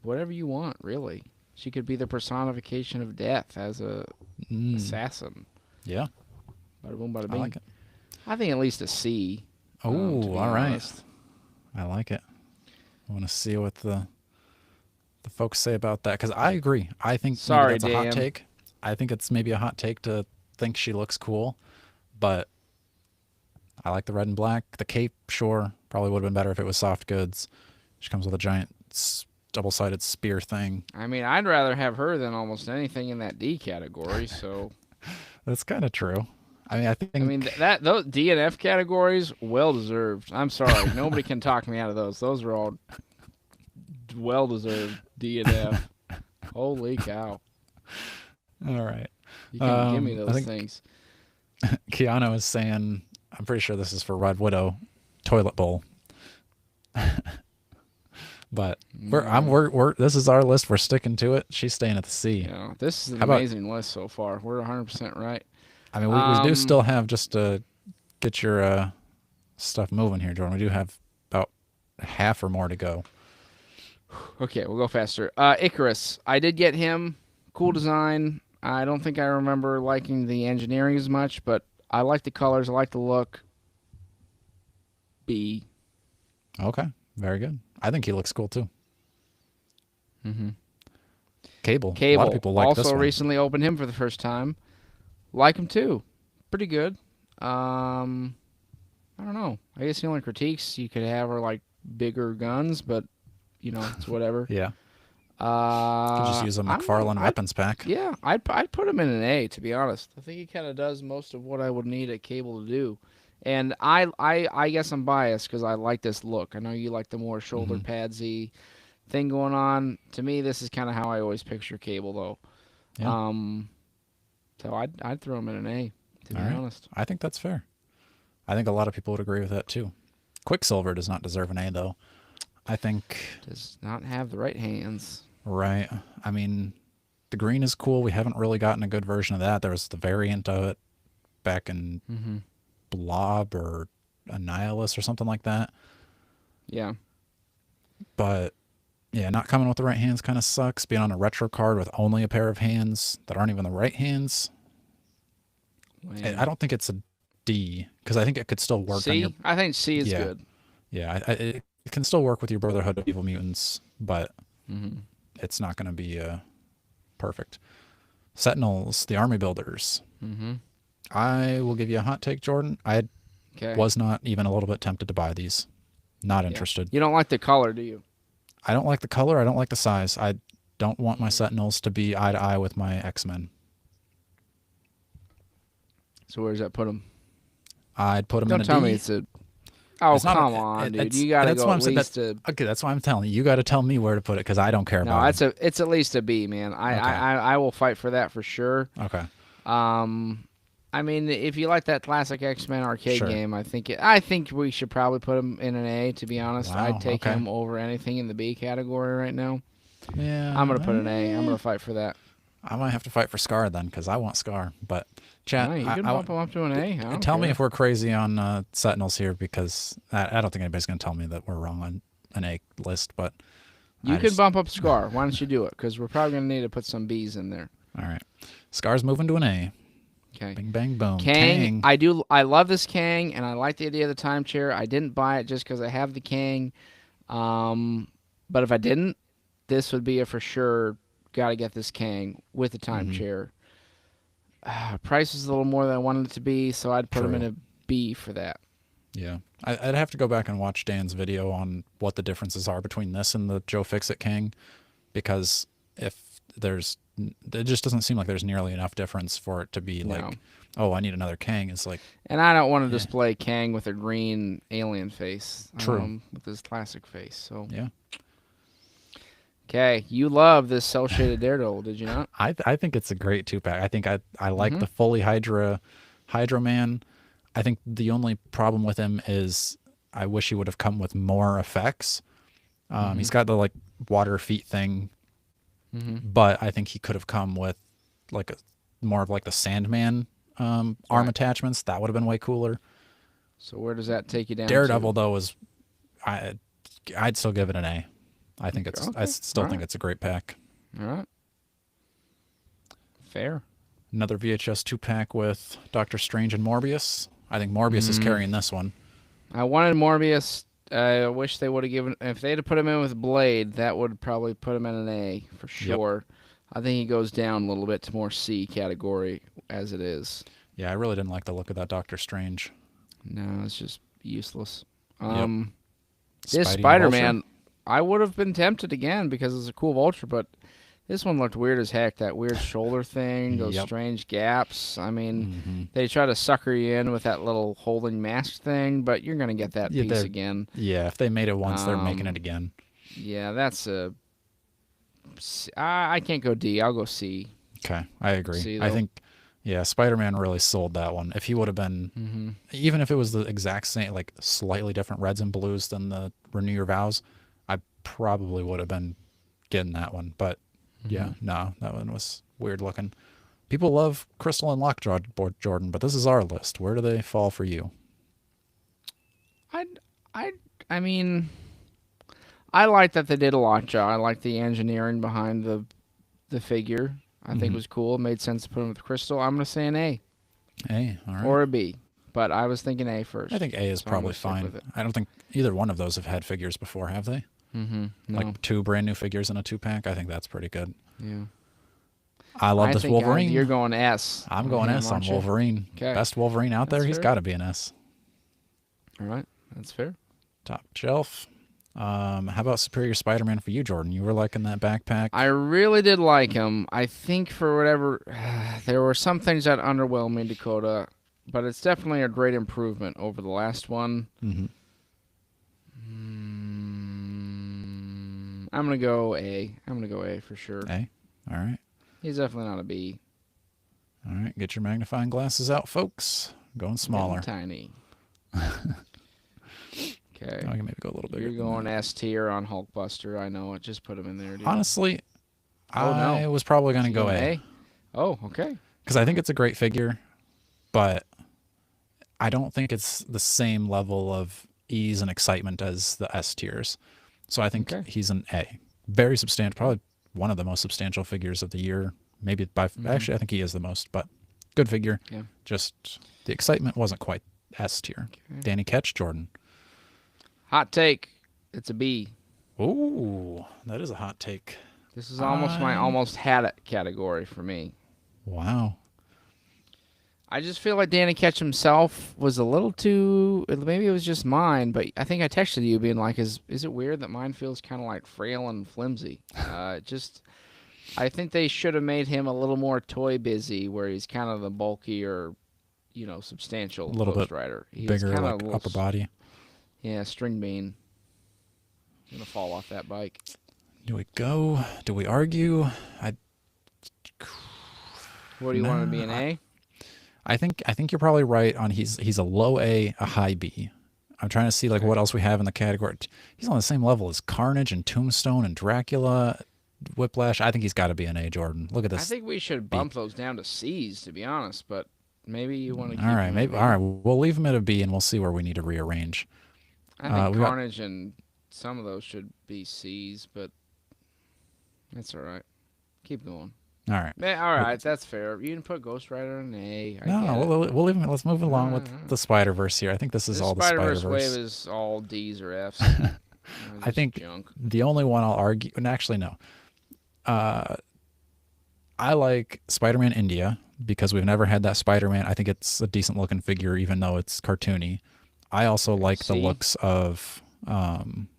whatever you want, really. She could be the personification of death as a assassin. Yeah. Bada boom, bada I bing. like it. I think at least a C. Oh, to be all right. honest. I like it. I want to see what the folks say about that because I agree. I think maybe Sorry, that's a hot Dan. take. I think it's maybe a hot take to think she looks cool, but I like the red and black. The cape, sure, probably would have been better if it was soft goods. She comes with a giant double-sided spear thing. I mean, I'd rather have her than almost anything in that D category. So, That's kind of true. I mean, I I mean, think that those D and F categories, well deserved. I'm sorry, nobody can talk me out of those. Those are all well deserved D and F. Holy cow! all right. You can give me I those think things. Keanu is saying, I'm pretty sure this is for Red Widow, toilet bowl. But we're this is our list. We're sticking to it. She's staying at the sea. Yeah, this is an How about? amazing list so far. We're 100% right. I mean, we do Um, still have just to get your stuff moving here, Jordan. We do have about half or more to go. okay, we'll go faster. Icarus, I did get him. Cool design. I don't think I remember liking the engineering as much, but I like the colors. I like the look. B. Okay, very good. I think he looks cool too. Mm-hmm. Cable. A lot of Cable. people like Also this one. recently opened him for the first time. Like him too. Pretty good. I don't know. I guess the only critiques you could have are like bigger guns, but you know, it's whatever. Yeah, could just use a I don't know. McFarlane weapons pack. Yeah, I'd put him in an A, to be honest. I think he kind of does most of what I would need a Cable to do. And I guess I'm biased because I like this look. I know you like the more shoulder Hmm. padsy thing going on. To me, this is kind of how I always picture Cable, though. Yeah. Um, so I'd throw him in an A, to be All right. honest. I think that's fair. I think a lot of people would agree with that too. Quicksilver does not deserve an A though. I think Does not have the right hands. right. I mean, the green is cool. We haven't really gotten a good version of that. There was the variant of it back in Mm-hmm. Blob or Annihilus or something like that. Yeah. But yeah, not coming with the right hands kind of sucks. Being on a retro card with only a pair of hands that aren't even the right hands. I Lame. don't think it's a D because I think it could still work on your. C? I think C is Yeah, good. yeah. It can still work with your Brotherhood of Evil Mutants, but Mm-hmm. it's not going to be perfect. Sentinels, the army builders. Mm-hmm. I will give you a hot take, Jordan. I Okay. was not even a little bit tempted to buy these. Not Yeah. interested. You don't like the color, do you? I don't like the color. I don't like the size. I don't want my Mhm. Sentinels to be eye to eye with my X-Men. So where does that put him? I'd put them in Don't a tell D. me it's a. Oh, It's not. come on, dude. It's, You got to that's go why at I'm saying least that. a. Okay, that's why I'm telling you. You got to tell me where to put it because I don't care No, about it. it's at least a B, man. Okay. I will fight for that for sure. Okay. I mean, if you like that classic X-Men arcade Sure. game, I think we should probably put him in an A. To be honest, Wow, I'd take okay. him over anything in the B category right now. Yeah. I'm gonna put an A. I'm gonna fight for that. I might have to fight for Scar then because I want Scar. But chat, No, you can bump him up to an A. I don't tell me care. if we're crazy on Sentinels here because I don't think anybody's going to tell me that we're wrong on an A list. But You I can just- bump up Scar. Why don't you do it? Because we're probably gonna need to put some B's in there. All right. Scar's moving to an A. Okay. Bing, bang, boom. Kang, I love this Kang, and I like the idea of the time chair. I didn't buy it just because I have the Kang. But if I didn't, this would be a for sure. Got to get this Kang with the time Mhm. chair. Price is a little more than I wanted it to be, so I'd put him in True. a B for that. Yeah. I'd have to go back and watch Dan's video on what the differences are between this and the Joe Fixit King because if there's it just doesn't seem like there's nearly enough difference for it to be No. like, oh, I need another Kang. It's like, And I don't want to Yeah. display Kang with a green alien face. True. With his classic face. So yeah. okay, you love this cell shaded Daredevil, did you not? I think it's a great 2-pack. I think I like Mhm. the fully Hydra Man. I think the only problem with him is I wish he would have come with more effects. He's got the like water feet thing, Mm-hmm. but I think he could have come with like more of like the Sandman arm Right. attachments. That would have been way cooler. So where does that take you down? Daredevil to? though is I'd still give it an A. I think I Okay. still think Alright. it's a great pack. All right. Fair. Another VHS 2-pack with Doctor Strange and Morbius. I think Morbius is Mm. carrying this one. I wanted Morbius. I wish they would have given. If they'd have put him in with Blade, that would probably put him in an A for sure. I think he goes down a little bit to more C category as it is. Yeah, I really didn't like the look of that Doctor Strange. No, it's just useless. Yep. This Spidey and Spider-Man, Vulture? I would have been tempted again because it's a cool Vulture, but this one looked weird as heck. That weird shoulder thing, those Yep. strange gaps. I mean, Mm-hmm. they try to sucker you in with that little holding mask thing, but you're gonna get that Yeah, piece again. yeah, if they made it once, they're making it again. Yeah, that's a. I can't go D. I'll go C. Okay, I agree. C, I though. think, yeah, Spider-Man really sold that one. If he would have been, Mm-hmm. even if it was the exact same, like slightly different reds and blues than the Renew Your Vows, I probably would have been getting that one. But yeah, no, that one was weird looking. People love Crystal and Lockjaw Jordan, but this is our list. Where do they fall for you? I, I mean, I like that they did a Lockjaw. I like the engineering behind the figure. I think it was cool. It made sense to put him with Crystal. I'm gonna say an A A, all right. or a B, but I was thinking A first. I think A is so I'm probably gonna stick fine. with it. I don't think either one of those have had figures before, have they? Mm-hmm. No. Like 2 brand new figures in a 2-pack. I think that's pretty good. Yeah. I love I this think Wolverine. you're going S. I'm going him, S on aren't you? Wolverine. 'Kay. Best Wolverine out there. That's He's fair. got to be an S. All right, that's fair. Top shelf. How about Superior Spider-Man for you, Jordan? You were liking that backpack. I really did like him. I think for whatever, there were some things that underwhelmed me, Dakota, but it's definitely a great improvement over the last one. Mm-hmm. I'm gonna go A. I'm gonna go A for sure. A. All right. He's definitely not a B. All right. Get your magnifying glasses out, folks. Going smaller. Tiny. Okay. I can maybe go a little bigger. You're going S tier on Hulkbuster. I know it. Just put him in there, dude. Honestly, Oh, no. I was probably going to You go going A. Oh, okay. Because I think it's a great figure, but I don't think it's the same level of ease and excitement as the S tiers. So I think Okay. he's an A. Very substantial, probably one of the most substantial figures of the year. Maybe by actually, I think he is the most, but good figure. Yeah. Just the excitement wasn't quite S tier. Okay. Danny Ketch, Jordan. Hot take. It's a B. Ooh, that is a hot take. This is almost my almost had it category for me. Wow. I just feel like Danny Ketch himself was a little too. Maybe it was just mine, but I think I texted you being like, "Is it weird that mine feels kind of like frail and flimsy?" I think they should have made him a little more toy busy, where he's kind of the bulkier, substantial A little Ghost bit Rider. He's Bigger, kinda like a little upper body. Yeah, string bean. He's gonna fall off that bike. Do we go? Do we argue? What do you want to be an A? I think you're probably right on he's a low A, a high B. I'm trying to see like what else we have in the category. He's on the same level as Carnage and Tombstone and Dracula, Whiplash. I think he's got to be an A, Jordan. Look at I this. think we should bump those down to C's, to be honest. But maybe you want to keep All right, them at maybe B. all right. We'll leave him at a B, and we'll see where we need to rearrange. I think we got- Carnage and some of those should be C's, but that's all right. Keep going. All right. All right, that's fair. You can put Ghost Rider in A. I No, get it. we'll leave him. Let's move along with the Spider-Verse here. I think this is all the Spider-Verse Spider-Verse. wave is all D's or F's. I think junk. the only one I'll argue, and actually no, I like Spider-Man India because we've never had that Spider-Man. I think it's a decent looking figure, even though it's cartoony. I also like the See? looks of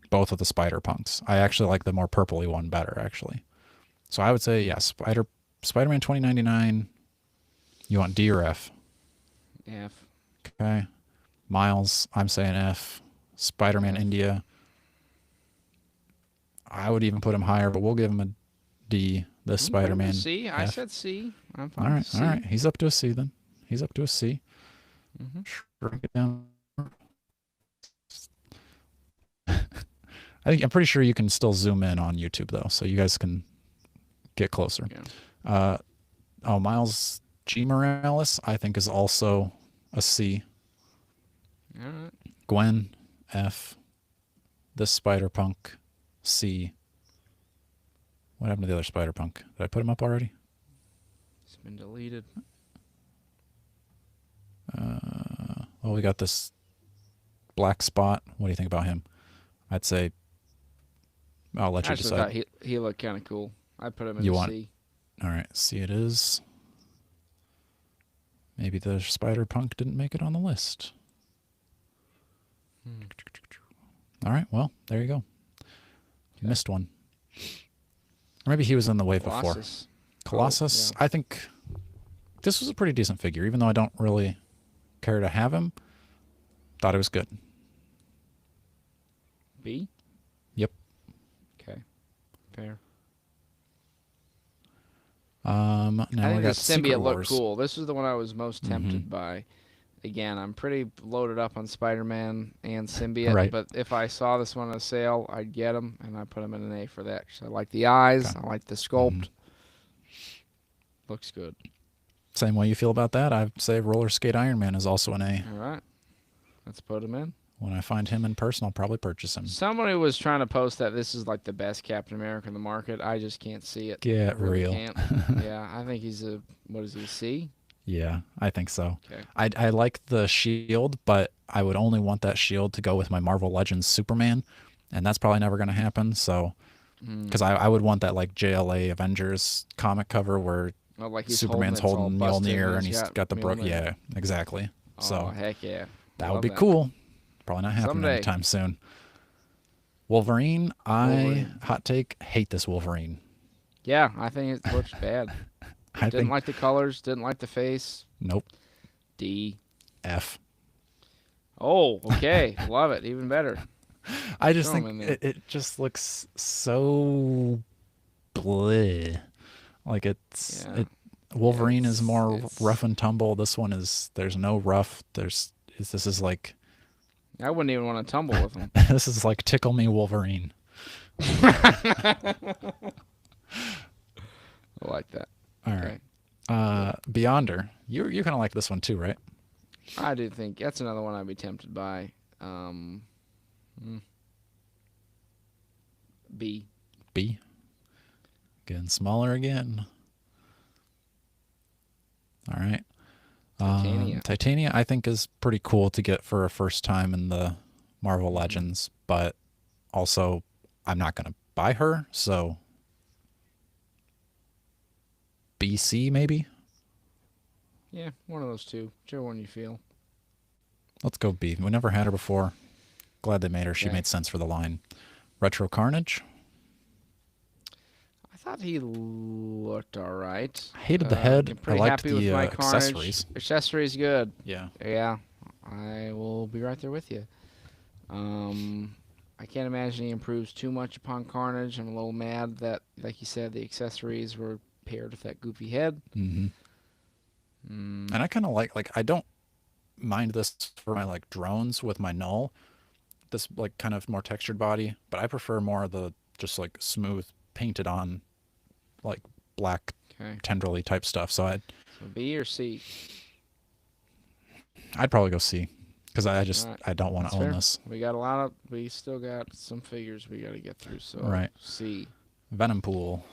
both of the Spider-Punks. I actually like the more purpley one better, actually. So I would say, yeah, Spider-Man 2099. You want D or F? F. Okay. Miles, I'm saying F. Spider-Man India. I would even put him higher, but we'll give him a D. This You can put him Spider-Man. in C. I F. said C. I'm fine. All right, with C. all right. He's up to a C then. He's up to a C. Shrink it down. I'm pretty sure you can still zoom in on YouTube though, so you guys can get closer. Yeah. Miles G. Morales, I think is also a C. All right. Gwen, F. This Spider-Punk, C. What happened to the other Spider-Punk? Did I put him up already? It's been deleted. We got this Black Spot. What do you think about him? I'd say I'll let I you actually decide. thought he looked kind of cool. I put him in You a want? C. All right, C it is. Maybe the Spider Punk didn't make it on the list. All right, well, there you go. You missed one. Or maybe he was in the wave before. Colossus. Colossus, Oh, yeah. I think this was a pretty decent figure, even though I don't really care to have him. Thought it was good. B? Yep. Okay. Fair. Now I we think the got Secret symbiote looked Wars. cool. This is the one I was most tempted by. Again, I'm pretty loaded up on Spider-Man and symbiote, Right. but if I saw this one on sale, I'd get them, and I put them in an A for that. So I like the eyes. Okay. I like the sculpt. Looks good. Same way you feel about that, I'd say Roller Skate Iron Man is also an A. All right. Let's put him in. When I find him in person, I'll probably purchase him. Somebody was trying to post that this is like the best Captain America in the market. I just can't see it. Get I really real. Can't. Yeah, I think he's a, what is he, C? Yeah, I think so. Okay. I like the shield, but I would only want that shield to go with my Marvel Legends Superman, and that's probably never going to happen. So, because I would want that like JLA Avengers comic cover where Oh, like he's Superman's holding Mjolnir and he's got the Mjolnir. Yeah, exactly. Oh, So heck yeah. that Love would be cool. Probably not happening Someday. anytime soon. Wolverine, hot take, hate this Wolverine. Yeah, I think it looks bad. I Didn't think like the colors. Didn't like the face. nope. D. F. Oh, okay. Love it. Even better. I just Throw 'em think in there. it just looks so bleh. Like Yeah. Wolverine is more it's- rough and tumble. This one is there's no rough. This is like I wouldn't even want to tumble with him. this is like tickle me Wolverine. I like that. All Okay. right. Beyonder. You kind of like this one too, right? I do think that's another one I'd be tempted by. B. B. Getting smaller again. All right. Titania. Titania, I think, is pretty cool to get for a first time in the Marvel Legends, but also I'm not going to buy her, so BC maybe? Yeah, one of those two. Whichever one you feel. Let's go B. We never had her before. Glad they made her. She Okay. made sense for the line. Retro Carnage. I thought he looked all right. I hated the head. I'm I pretty liked happy with the my Carnage. accessories. Accessories good. Yeah. Yeah, I will be right there with you. I can't imagine he improves too much upon Carnage. I'm a little mad that, like you said, the accessories were paired with that goofy head. Mm-hmm. And I kind of like I don't mind this for my like drones with my null. This like kind of more textured body, but I prefer more of the just like smooth painted on like black Okay, tenderly type stuff. So so B or C? I'd probably go C because I just Alright, I don't want that's to own fair. this. We still got some figures we got to get through. So Right. C. Venom Pool.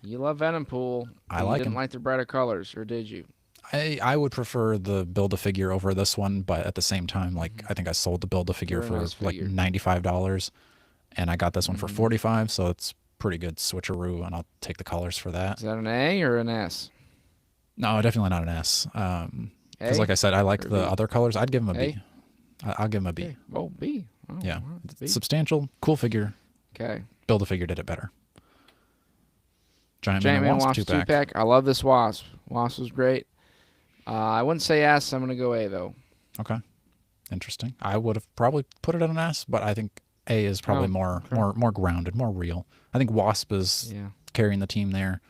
You love Venom Pool. I You like didn't him. like the brighter colors, or did you? I would prefer the Build-A-Figure over this one, but at the same time, like I think I sold the Build-A-Figure Very for nice like figure. $95, and I got this one for $45, so it's pretty good switcheroo, and I'll take the colors for that. Is that an A or an S? No, definitely not an S. Because A? like I said, I like or the B? other colors. I'd give him a A? B. I'll give him a B. Okay. Oh, B. Oh, Yeah, all right, B. substantial, cool figure. Okay. Build-A-Figure did it better. Giant Giant Man Man Wasp Wasp 2-pack. 2-pack. I love this Wasp. Wasp was great. I wouldn't say S. I'm going to go A, though. Okay, interesting. I would have probably put it at an S, but I think A is probably more grounded, more real. I think Wasp is Yeah. carrying the team there.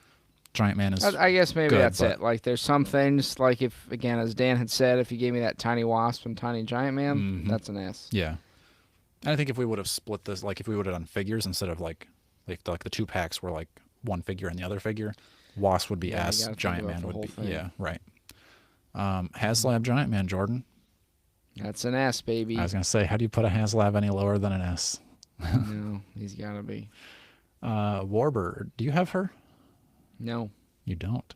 Giant Man is I guess maybe good, that's but- it. Like, there's some things, like if, again, as Dan had said, if you gave me that tiny Wasp and tiny Giant Man, Mhm. that's an S. yeah. And I think if we would have split this, like if we would have done figures instead of like the 2-packs were like one figure and the other figure, Wasp would be Yeah, you S, gotta think Giant about Man the would whole be thing. yeah, right. HasLab Giant Man, Jordan. That's an S, baby. I was gonna say, how do you put a HasLab any lower than an S? No, he's got to be. Warbird, do you have her? No. You don't.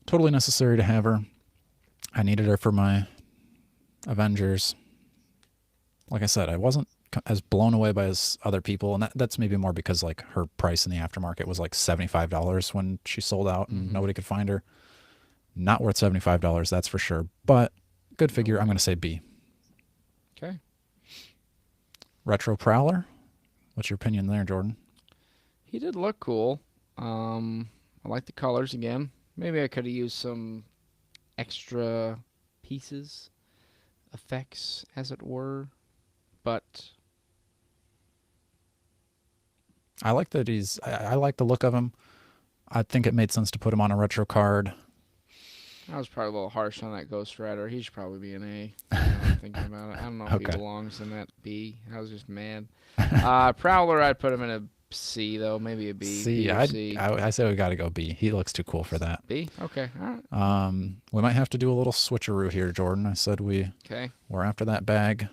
Totally necessary to have her. I needed her for my Avengers. like I said, I wasn't as blown away by as other people, and that's maybe more because like her price in the aftermarket was like $75 when she sold out and nobody could find her. Not worth $75, that's for sure. But good figure. I'm going to say B. Okay. Retro Prowler. What's your opinion there, Jordan? He did look cool. I like the colors again. Maybe I could have used some extra pieces, effects, as it were. But I like that I like the look of him. I think it made sense to put him on a retro card. I was probably a little harsh on that Ghost Rider. He should probably be an A. Now I'm thinking about it. I don't know if he Okay. belongs in that B. I was just mad. Prowler, I'd put him in a C though, maybe a B. C. B or C. I say we got to go B. He looks too cool for that. B. Okay. All right. We might have to do a little switcheroo here, Jordan. I said Okay. we're after that bag.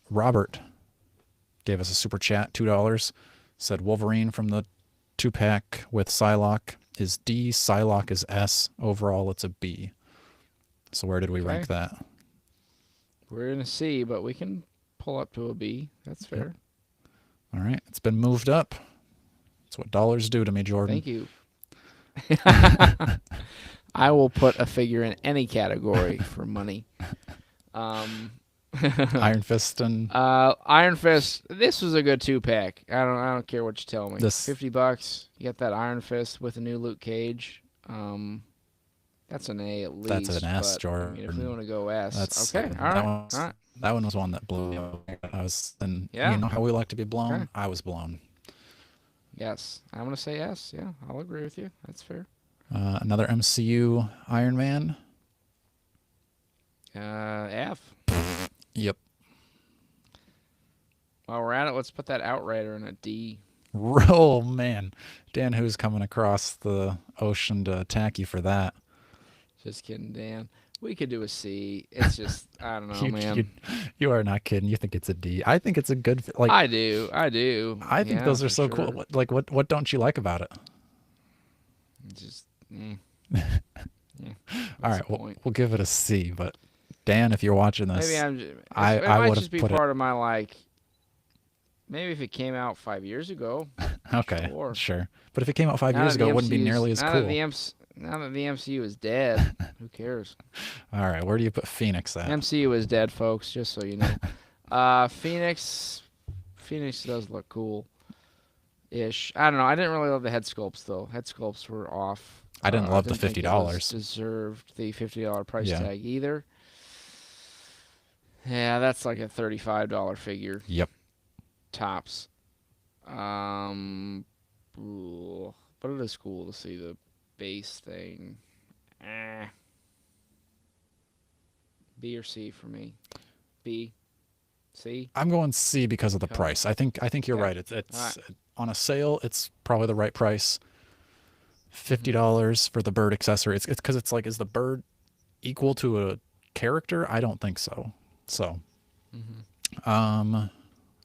Robert gave us a super chat, $2. Said Wolverine from the 2-pack with Psylocke is D. Psylocke is S. Overall, it's a B. So where did we rank that? We're in a C, but we can pull up to a B. That's fair. All right, it's been moved up. That's what dollars do to me, Jordan. Thank you. I will put a figure in any category for money. Iron Fist and Iron Fist. This was a good 2-pack. I don't care what you tell me. This- $50. You get that Iron Fist with a new Luke Cage. That's an A at least. That's an S, but, Jordan. I mean, if we want to go S, That's okay. All right. All All right. That one was one that blew me away. Yeah. You know how we like to be blown? Okay. I was blown. Yes, I'm gonna say yes. Yeah, I'll agree with you. That's fair. Another MCU Iron Man. F. Yep. While we're at it, let's put that Outrider in a D. Oh man, Dan, who's coming across the ocean to attack you for that? Just kidding, Dan. We could do a C. It's just I don't know, man. You are not kidding. You think it's a D? I think it's a good. Like I do. I do. I think Yeah, those are for so sure. cool. What don't you like about it? Just. Yeah. All right, we'll give it a C. But Dan, if you're watching this, Maybe I'm. Just, I it might would've just be put it- part of my like. Maybe if it came out 5 years ago. okay, Sure. sure. But if it came out 5 Now years that the ago, it wouldn't be MCU 's nearly as now cool. Now that the MCU is dead, who cares? All right, where do you put Phoenix at? MCU is dead, folks. Just so you know. Phoenix does look cool-ish. I don't know. I didn't really love the head sculpts though. Head sculpts were off. I didn't love the think it $50. Deserved the $50 price Yeah. tag either. Yeah, that's like a $35 figure Yep. tops. Ooh, but it is cool to see the base thing. B or C for me. B, C. I'm going C because of the Okay. price. I think you're Okay. right. It's All on a sale. It's probably the right price. $50 for the bird accessory. It's because it's like, is the bird equal to a character? I don't think so. So,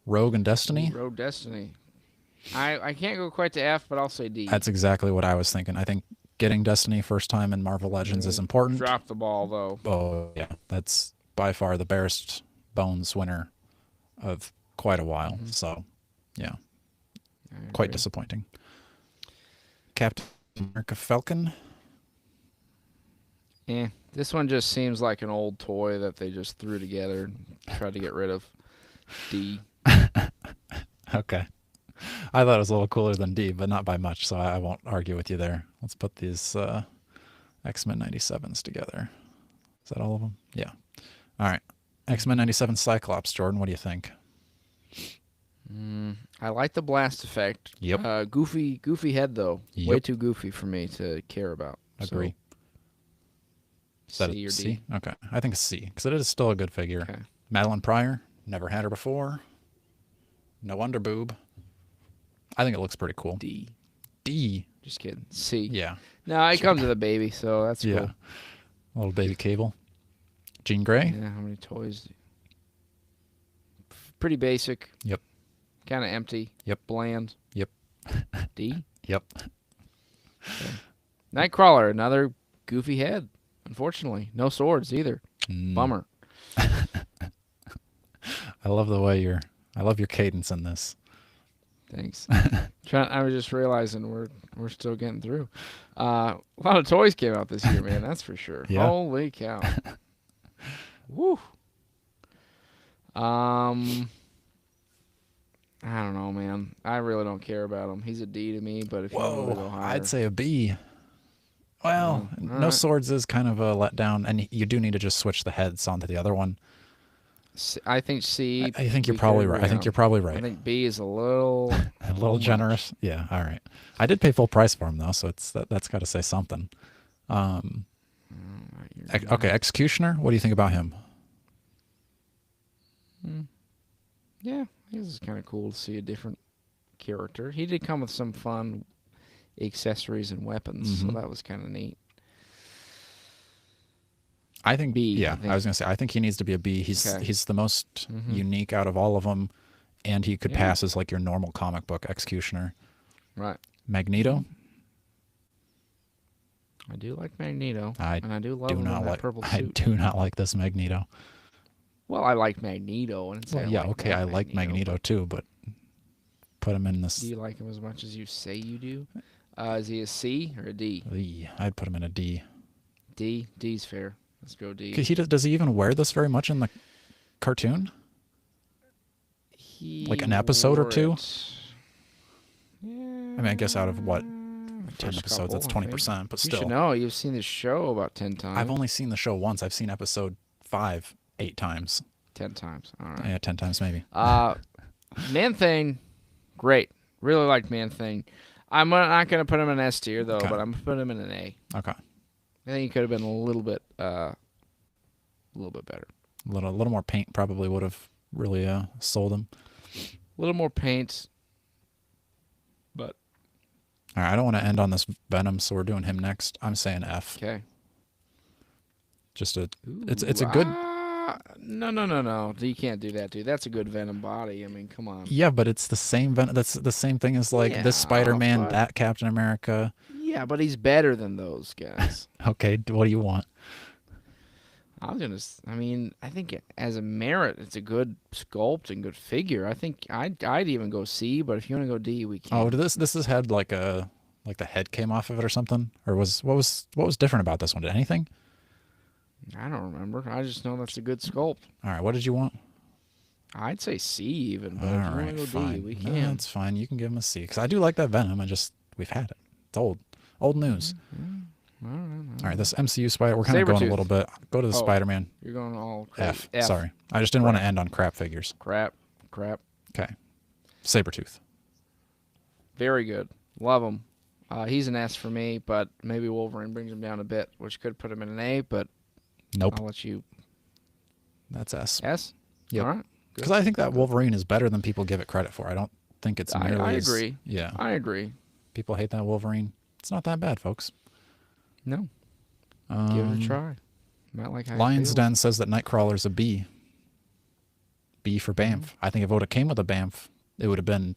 Rogue and Destiny. Road Destiny. I can't go quite to F, but I'll say D. That's exactly what I was thinking. I think getting Destiny first time in Marvel Legends is important. Drop the ball though. Oh yeah, that's by far the barest bones winner of quite a while. So, yeah, I quite agree. disappointing. Captain America Falcon. This one just seems like an old toy that they just threw together and tried to get rid of. D. Okay. I thought it was a little cooler than D, but not by much, so I won't argue with you there. Let's put these X-Men 97s together. Is that all of them? Yeah. All right. X-Men 97 Cyclops, Jordan, what do you think? I like the blast effect. Yep. Goofy head though. Yep. Way too goofy for me to care about. Agree. Is So, that C a or C? D. Okay. I think a C, because it is still a good figure. Okay. Madeline Pryor, never had her before. No underboob. I think it looks pretty cool. D. D. Just kidding. C. Yeah. No, it comes with a baby, so that's Yeah. cool. Little baby Cable. Jean Grey. Yeah, how many toys? Pretty basic. Yep. Kind of empty. Yep. Bland. Yep. D. Yep. Nightcrawler, another goofy head. Unfortunately, no swords either. Mm. Bummer. I love the way I love your cadence in this. Thanks. I was just realizing we're still getting through. A lot of toys came out this year, man. That's for sure. Yeah. Holy cow! Woo. I don't know, man. I really don't care about him. He's a D to me, but if you want to go Whoa, higher, I'd say a B. Well, all no right. swords is kind of a letdown, and you do need to just switch the heads onto the other one. I think C. I think you're we could probably right. agree I think on. you're probably I right. think B is a little A little much. generous. Yeah, all right. I did pay full price for him though, so that's got to say something. Okay, Executioner. What do you think about him? Yeah, this is kind of cool to see a different character. He did come with some fun accessories and weapons, so Mhm. that was kind of neat. I think B, Yeah, I think. I was gonna say I think he needs to be a B. Okay. He's the most Mhm. unique out of all of them, and he could Yeah. pass as like your normal comic book Executioner. Right. Magneto. I do like Magneto, I and I do love do him in not that like. purple I suit. do not like this Magneto. Well, I like Magneto, and Well, yeah, okay, I like Magneto but too, but put him in do this. you like him as much as you say you do? Is he a C or a D? I'd put him in a D. D. D's fair. Let's go D. Does he even wear this very much in the cartoon? He Like an episode or wore two? it- Yeah. I mean, I guess out of what, 10 first episodes, couple, that's I think. 20%, but You still. should know. You've seen the show about 10 times. I've only seen the show once. I've seen episode 5 8 times. 10 times. All right. Yeah, 10 times maybe. Man Thing, great. Really liked Man Thing. I'm not going to put him in S tier, though, Okay. but I'm going to put him in an A. Okay. I think he could have been a little bit better. A little more paint probably would have really sold him. A little more paint, but All right, I don't want to end on this Venom, so we're doing him next. I'm saying F. okay. Just it's a good. No. You can't do that, dude. That's a good Venom body. I mean, come on. Yeah, but it's the same Venom. That's the same thing as like this Yeah, Spider-Man, but- that Captain America. Yeah, but he's better than those guys. Okay, what do you want? I mean, I think as a merit, it's a good sculpt and good figure. I think I'd even go C, but if you want to go D, we can. Oh, this has had like the head came off of it or something, or what was different about this one? Did anything? I don't remember. I just know that's a good sculpt. All right, what did you want? I'd say C even, but All if you want right, to go fine. D, we No, can. that's fine. You can give him a C because I do like that Venom. We've had it. It's old news. All right. All right, this MCU Spider. We're kind of going a Sabretooth. little bit. Go to the Oh. Spider-Man. You're going all F. crazy. Sorry, I just didn't want to Crap. end on crap figures. Crap. Okay, Sabretooth. Very good. Love him. He's an S for me, but maybe Wolverine brings him down a bit, which could put him in an A, but Nope, I'll let you. that's S. S? Yep. All right. Because I think that Wolverine is better than people give it credit for. I don't think it's nearly I as- agree. Yeah, I agree. people hate that Wolverine. It's not that bad, folks. No. Give it a try. Not like how Lion's it feels. Den says that Nightcrawler's a B. B for Banff. I think if it would have came with a Banff, it would have been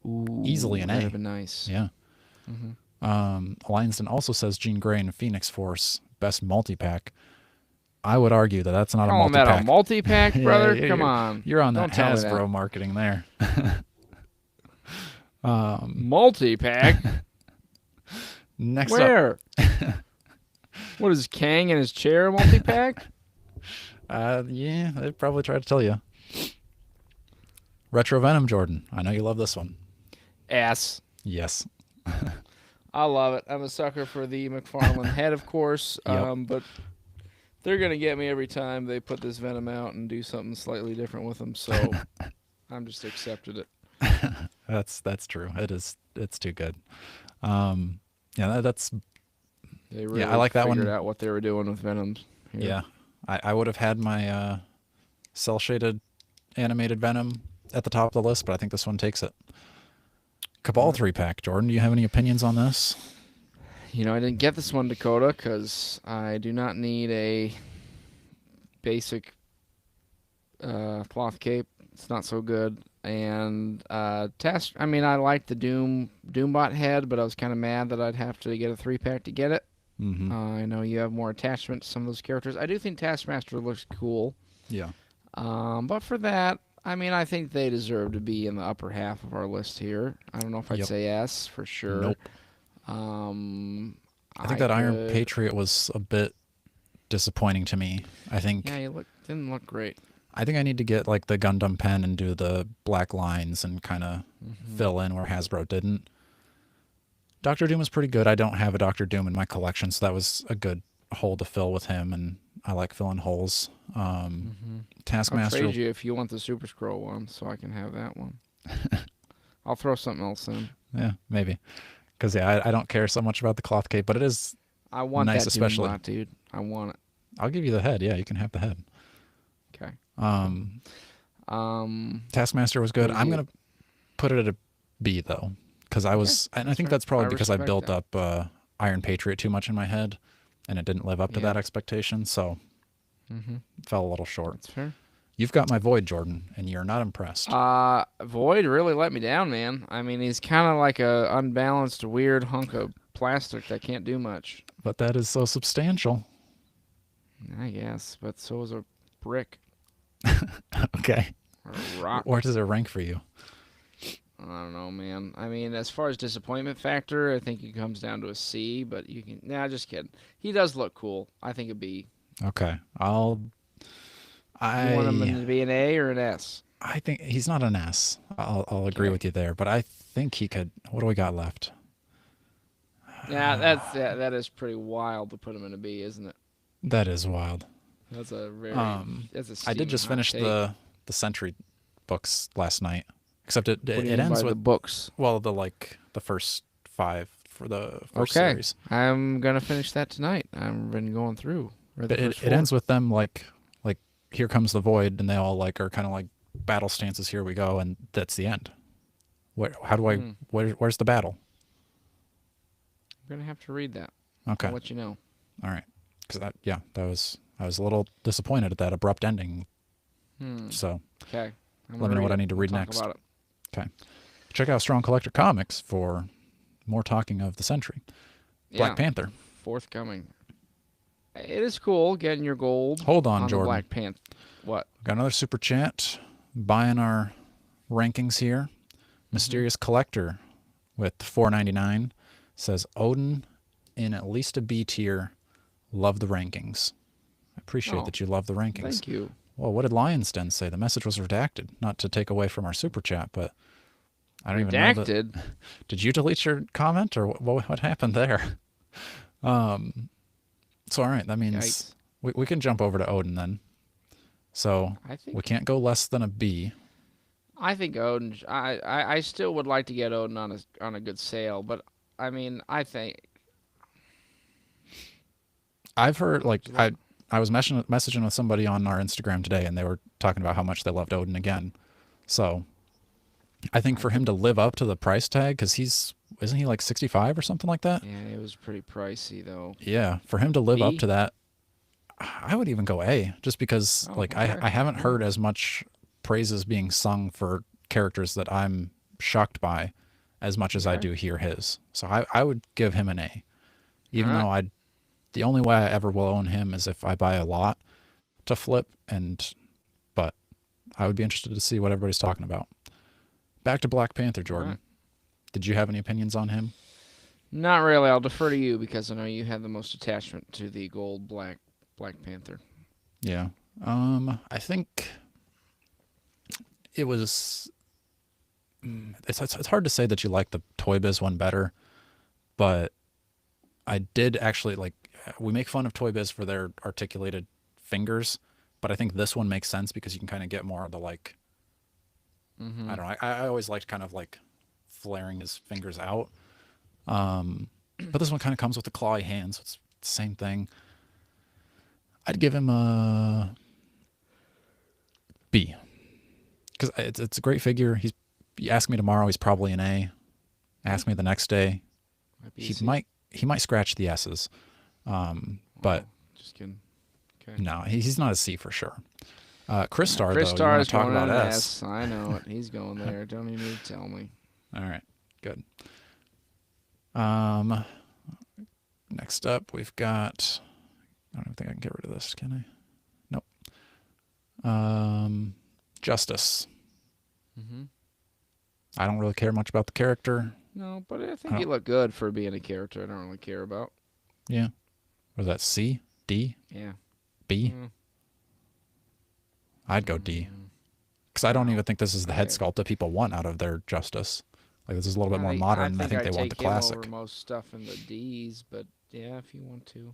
Ooh, easily an A. that'd have been nice. yeah. Lion's Den also says Jean Grey and Phoenix Force best multi-pack. I would argue that that's not Calling a multi-pack. that a multi-pack, Yeah, brother? yeah, Come you're- on. You're on Don't that tell me that. Hasbro marketing there. Multi-pack? Next up, Where? What is Kang in his chair a multi-pack? yeah, they'd probably try to tell you. Retro Venom, Jordan. I know you love this one. S. Yes. I love it. I'm a sucker for the McFarlane head, of course. Yep. But they're gonna get me every time they put this Venom out and do something slightly different with them. So I'm just accepted it. That's true. It's too good. Yeah, that's They really I like that one. figured out what they were doing with Venoms. here. yeah. I would have had my cell shaded animated Venom at the top of the list, but I think this one takes it. Cabal 3-pack. Jordan, do you have any opinions on this? You know, I didn't get this one, Dakota, because I do not need a basic cloth cape. It's not so good. And test. I mean, I like the Doombot head, but I was kind of mad that I'd have to get a 3-pack to get it. Mm-hmm. I know you have more attachment to some of those characters. I do think Taskmaster looks cool. Yeah. But for that, I mean, I think they deserve to be in the upper half of our list here. I don't know if I'd Yep. say S for sure. Nope. Um, I think I that Iron could. Patriot was a bit disappointing to me. Yeah, he didn't look great. I think I need to get like the Gundam pen and do the black lines and kind of Hmm. fill in where Hasbro didn't. Doctor Doom is pretty good. I don't have a Doctor Doom in my collection, so that was a good hole to fill with him, and I like filling holes. Hmm. I'll Taskmaster, trade you if you want the Super Scroll one, so I can have that one. I'll throw something else in. yeah, maybe. Because yeah, I don't care so much about the cloth cape, but it is I want nice, that Doom especially. bot, dude. I want it. I'll give you the head. Yeah, you can have the head. Okay. Cool. Um, Um, Taskmaster was what good. do I'm you? gonna put it at a B though, because Okay, and I that's think fair. that's I probably because I respect built that. up Iron Patriot too much in my head, and it didn't live up to Yeah. that expectation, so Hmm. fell a little short. That's fair. You've got my Void, Jordan, and you're not impressed. Void really let me down, man. I mean, he's kind of like a unbalanced, weird hunk of plastic that can't do much. But that is so substantial. I guess, but so is a brick Okay. or a rock. Where does it rank for you? I don't know, man. I mean, as far as disappointment factor, I think it comes down to a C. But you can, nah, just kidding. He does look cool. I think a B. Okay. You want him I to be an A or an S? I think he's not an S. I'll agree Okay. with you there, but I think he could. What do we got left? Yeah, that is pretty wild to put him in a B, isn't it? That is wild. That's a very Um, that's a I did steaming just hot finish take. the Sentry books last night. Except it What do you it mean ends by the with, books? well, the first 5 for the first Okay, series. I'm gonna finish that tonight. I've been going through. Read the But first it four. ends with them like here comes the void, and they all like are kind of like battle stances. Here we go, and that's the end. How do I? Hmm. Where's the battle? I'm gonna have to read that. Okay, I'll let you know. all right. Because I was a little disappointed at that abrupt ending. Hmm. So Okay. I'm let gonna me know read what I it. need to We'll read talk next. about it. Okay, check out Strong Collector Comics for more talking of the Sentry. Black Yeah. Panther. Forthcoming. It is cool getting your gold Hold on, on the Jordan. Black Panther. What? Got another super chat. Buying our rankings here. Mm-hmm. Mysterious Collector with $4.99 says Odin in at least a B tier. Love the rankings. I appreciate Oh, that you love the rankings. thank you. Well, what did Lions Den say? The message was redacted. Not to take away from our super chat, but I don't even know that. Redacted. Did you delete your comment, or what happened there? So all right, that means Yikes. we can jump over to Odin then. So I we think. can't go less than a B. I think Odin. I still would like to get Odin on a good sale, but I mean, I think. I've heard Would like you like? I was messaging with somebody on our Instagram today, and they were talking about how much they loved Odin again. So I think I for him think. to live up to the price tag, because isn't he like 65 or something like that? Yeah, it was pretty pricey though. Yeah, for him to live up B. to that, I would even go A, just because Oh, like okay. I haven't All right. heard as much praises being sung for characters that I'm shocked by as much as I Okay. do hear his. So I would give him an A, All even right. though the only way I ever will own him is if I buy a lot to flip, but I would be interested to see what everybody's talking about. Back to Black Panther, All right. Jordan. Did you have any opinions on him? Not really. I'll defer to you because I know you have the most attachment to the gold Black Panther. Yeah. I think it was. It's hard to say that you like the Toy Biz one better, but I did actually like. We make fun of Toy Biz for their articulated fingers, but I think this one makes sense because you can kind of get more of the like. Mm-hmm. I don't know. I always liked kind of like flaring his fingers out. But this one kind of comes with the clawy hands. So it's the same thing. I'd give him a B because it's a great figure. You ask me tomorrow, he's probably an A. Ask me the next day, Might be he easy. might scratch the S's. But Wow. Just kidding. Okay. no, he's not a C for sure. Chris Star Chris though, you Starr want is to talk going in about an S? S. I know it. He's going there. Don't even need to tell me. All right, good. Um, next up we've got. I don't think I can get rid of this, can I? Nope. Justice. Mm-hmm. I don't really care much about the character. No, but I I think don't, you look good for being a character I don't really care about. yeah. Was that C? D? Yeah. B? Mm, I'd go D. Because I don't no. even think this is the head I sculpt that people want out of their Justice. Like, this is a little bit more I modern, and I think think I they want the take him over classic. most stuff in the D's, but yeah, if you want to,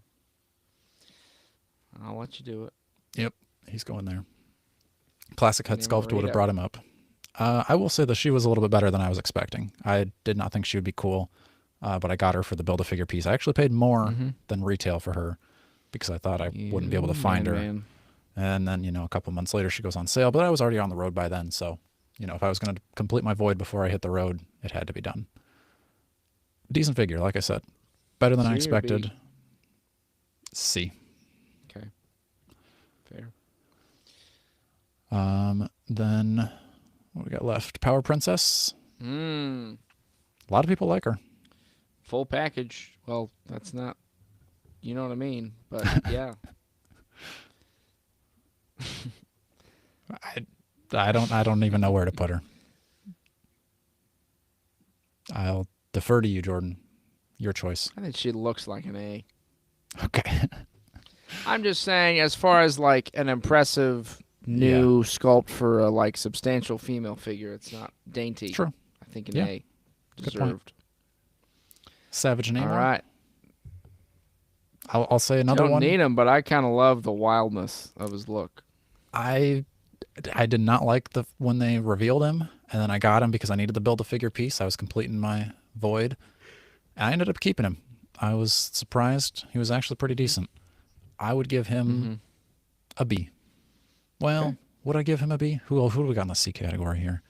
I'll let you do it. Yep, he's going there. Classic head Name sculpt would have Rita. brought him up. I will say that she was a little bit better than I was expecting. I did not think she would be cool, but I got her for the Build-A-Figure piece. I actually paid more Mm-hmm. than retail for her because I thought I You wouldn't be able to find her. man. And then, a couple months later, she goes on sale, but I was already on the road by then. So, if I was going to complete my void before I hit the road, it had to be done. Decent figure, like I said. Better than I C or expected. B? C. Okay. Fair. Then what we got left? Power Princess. Mm. A lot of people like her. Full package. Well, that's not. You know what I mean? But yeah. I don't even know where to put her. I'll defer to you, Jordan. Your choice. I think she looks like an A. Okay. I'm just saying, as far as like an impressive new sculpt for a like substantial female figure, it's not dainty. True. I think an Yeah. A. Good point. Deserved. Savage Namor. All right. I'll say another Don't one. need him, but I kind of love the wildness of his look. I did not like when they revealed him, and then I got him because I needed to build a figure piece. I was completing my void, and I ended up keeping him. I was surprised. He was actually pretty decent. I would give him Mm-hmm. a B. Well, Okay. would I give him a B? Who do we got in the C category here?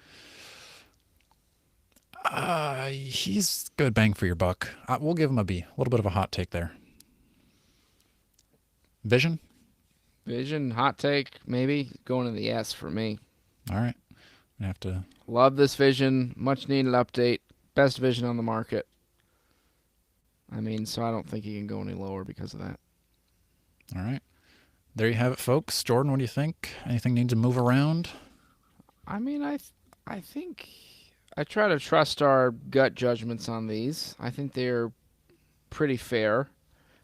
He's good bang for your buck. We'll give him a B. A little bit of a hot take there. Vision? Vision, hot take, maybe going to the S for me. All right. I have to. Love this Vision. Much needed update. Best Vision on the market. I mean, so I don't think he can go any lower because of that. All right. There you have it, folks. Jordan, what do you think? Anything need to move around? I mean, I think I try to trust our gut judgments on these. I think they're pretty fair.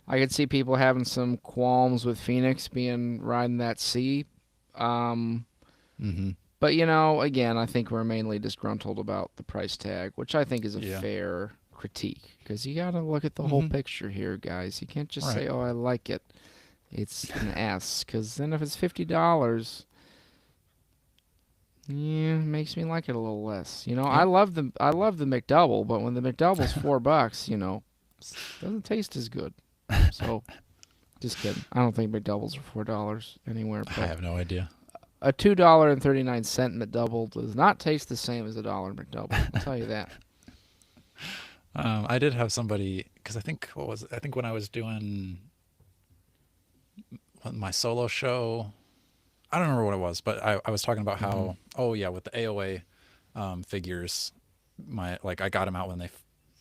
I could see people having some qualms with Phoenix being riding that C. Mm-hmm. But, again, I think we're mainly disgruntled about the price tag, which I think is a fair critique. Because you got to look at the whole picture here, guys. You can't just say, oh, I like it. It's an S. Because then if it's $50, yeah, it makes me like it a little less. I love the McDouble, but when the McDouble's $4, doesn't taste as good. So, just kidding. I don't think McDoubles are $4 anywhere. But I have no idea. a $2.39 McDouble does not taste the same as a $1 McDouble. I'll tell you that. I did have somebody, because I think when I was doing my solo show, I don't remember what it was, but I was talking about how with the AOA figures, I got them out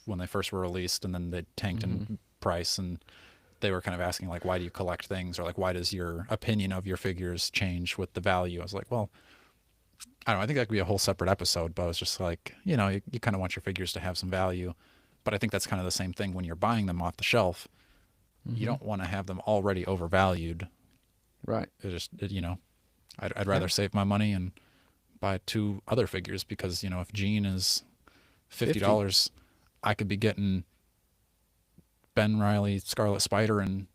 when they first were released, and then they tanked in price, and they were kind of asking like, why do you collect things, or like, why does your opinion of your figures change with the value? I was like, well, I don't know, I think that could be a whole separate episode, but I was just like, you kind of want your figures to have some value, but I think that's kind of the same thing when you're buying them off the shelf. You don't want to have them already overvalued. Right. I'd rather save my money and buy 2 other figures, because if Jean is $50, I could be getting Ben Reilly, Scarlet Spider, and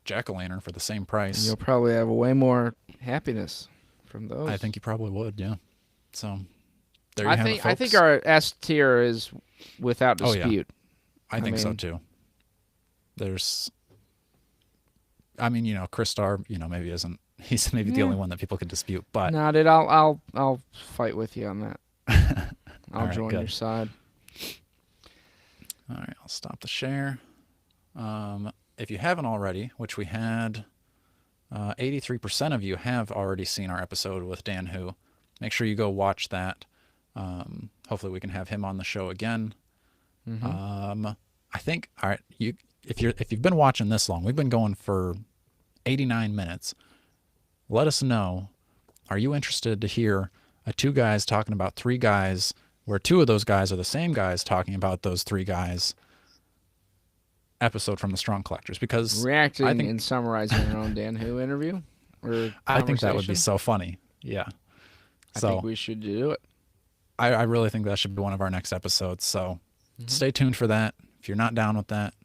Jack-o'-lantern for the same price. And you'll probably have way more happiness from those. I think you probably would, yeah. So there you have it, folks. I think our S tier is without dispute. I think so too. There's, Christar, maybe isn't. He's maybe the only one that people could dispute, but no, dude, I'll fight with you on that. I'll right, join good. your side. All right, I'll stop the share. If you haven't already, which we had, 83% of you have already seen our episode with Dan Hu. Make sure you go watch that. Hopefully we can have him on the show again. I think, all right, if you've been watching this long, we've been going for 89 minutes. Let us know. Are you interested to hear a two guys talking about three guys, where two of those guys are the same guys talking about those three guys episode from the Strong Collectors, because I Reacting think and summarizing your own Dan Who interview or I think that would be conversation. so funny. Yeah. I think So we should do it. I really think that should be one of our next episodes. So stay tuned for that. If you're not down with that,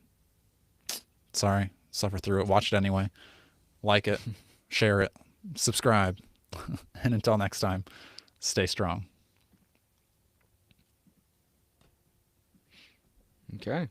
sorry, suffer through it. Watch it anyway. Like it, share it, subscribe. And until next time, stay strong. Okay.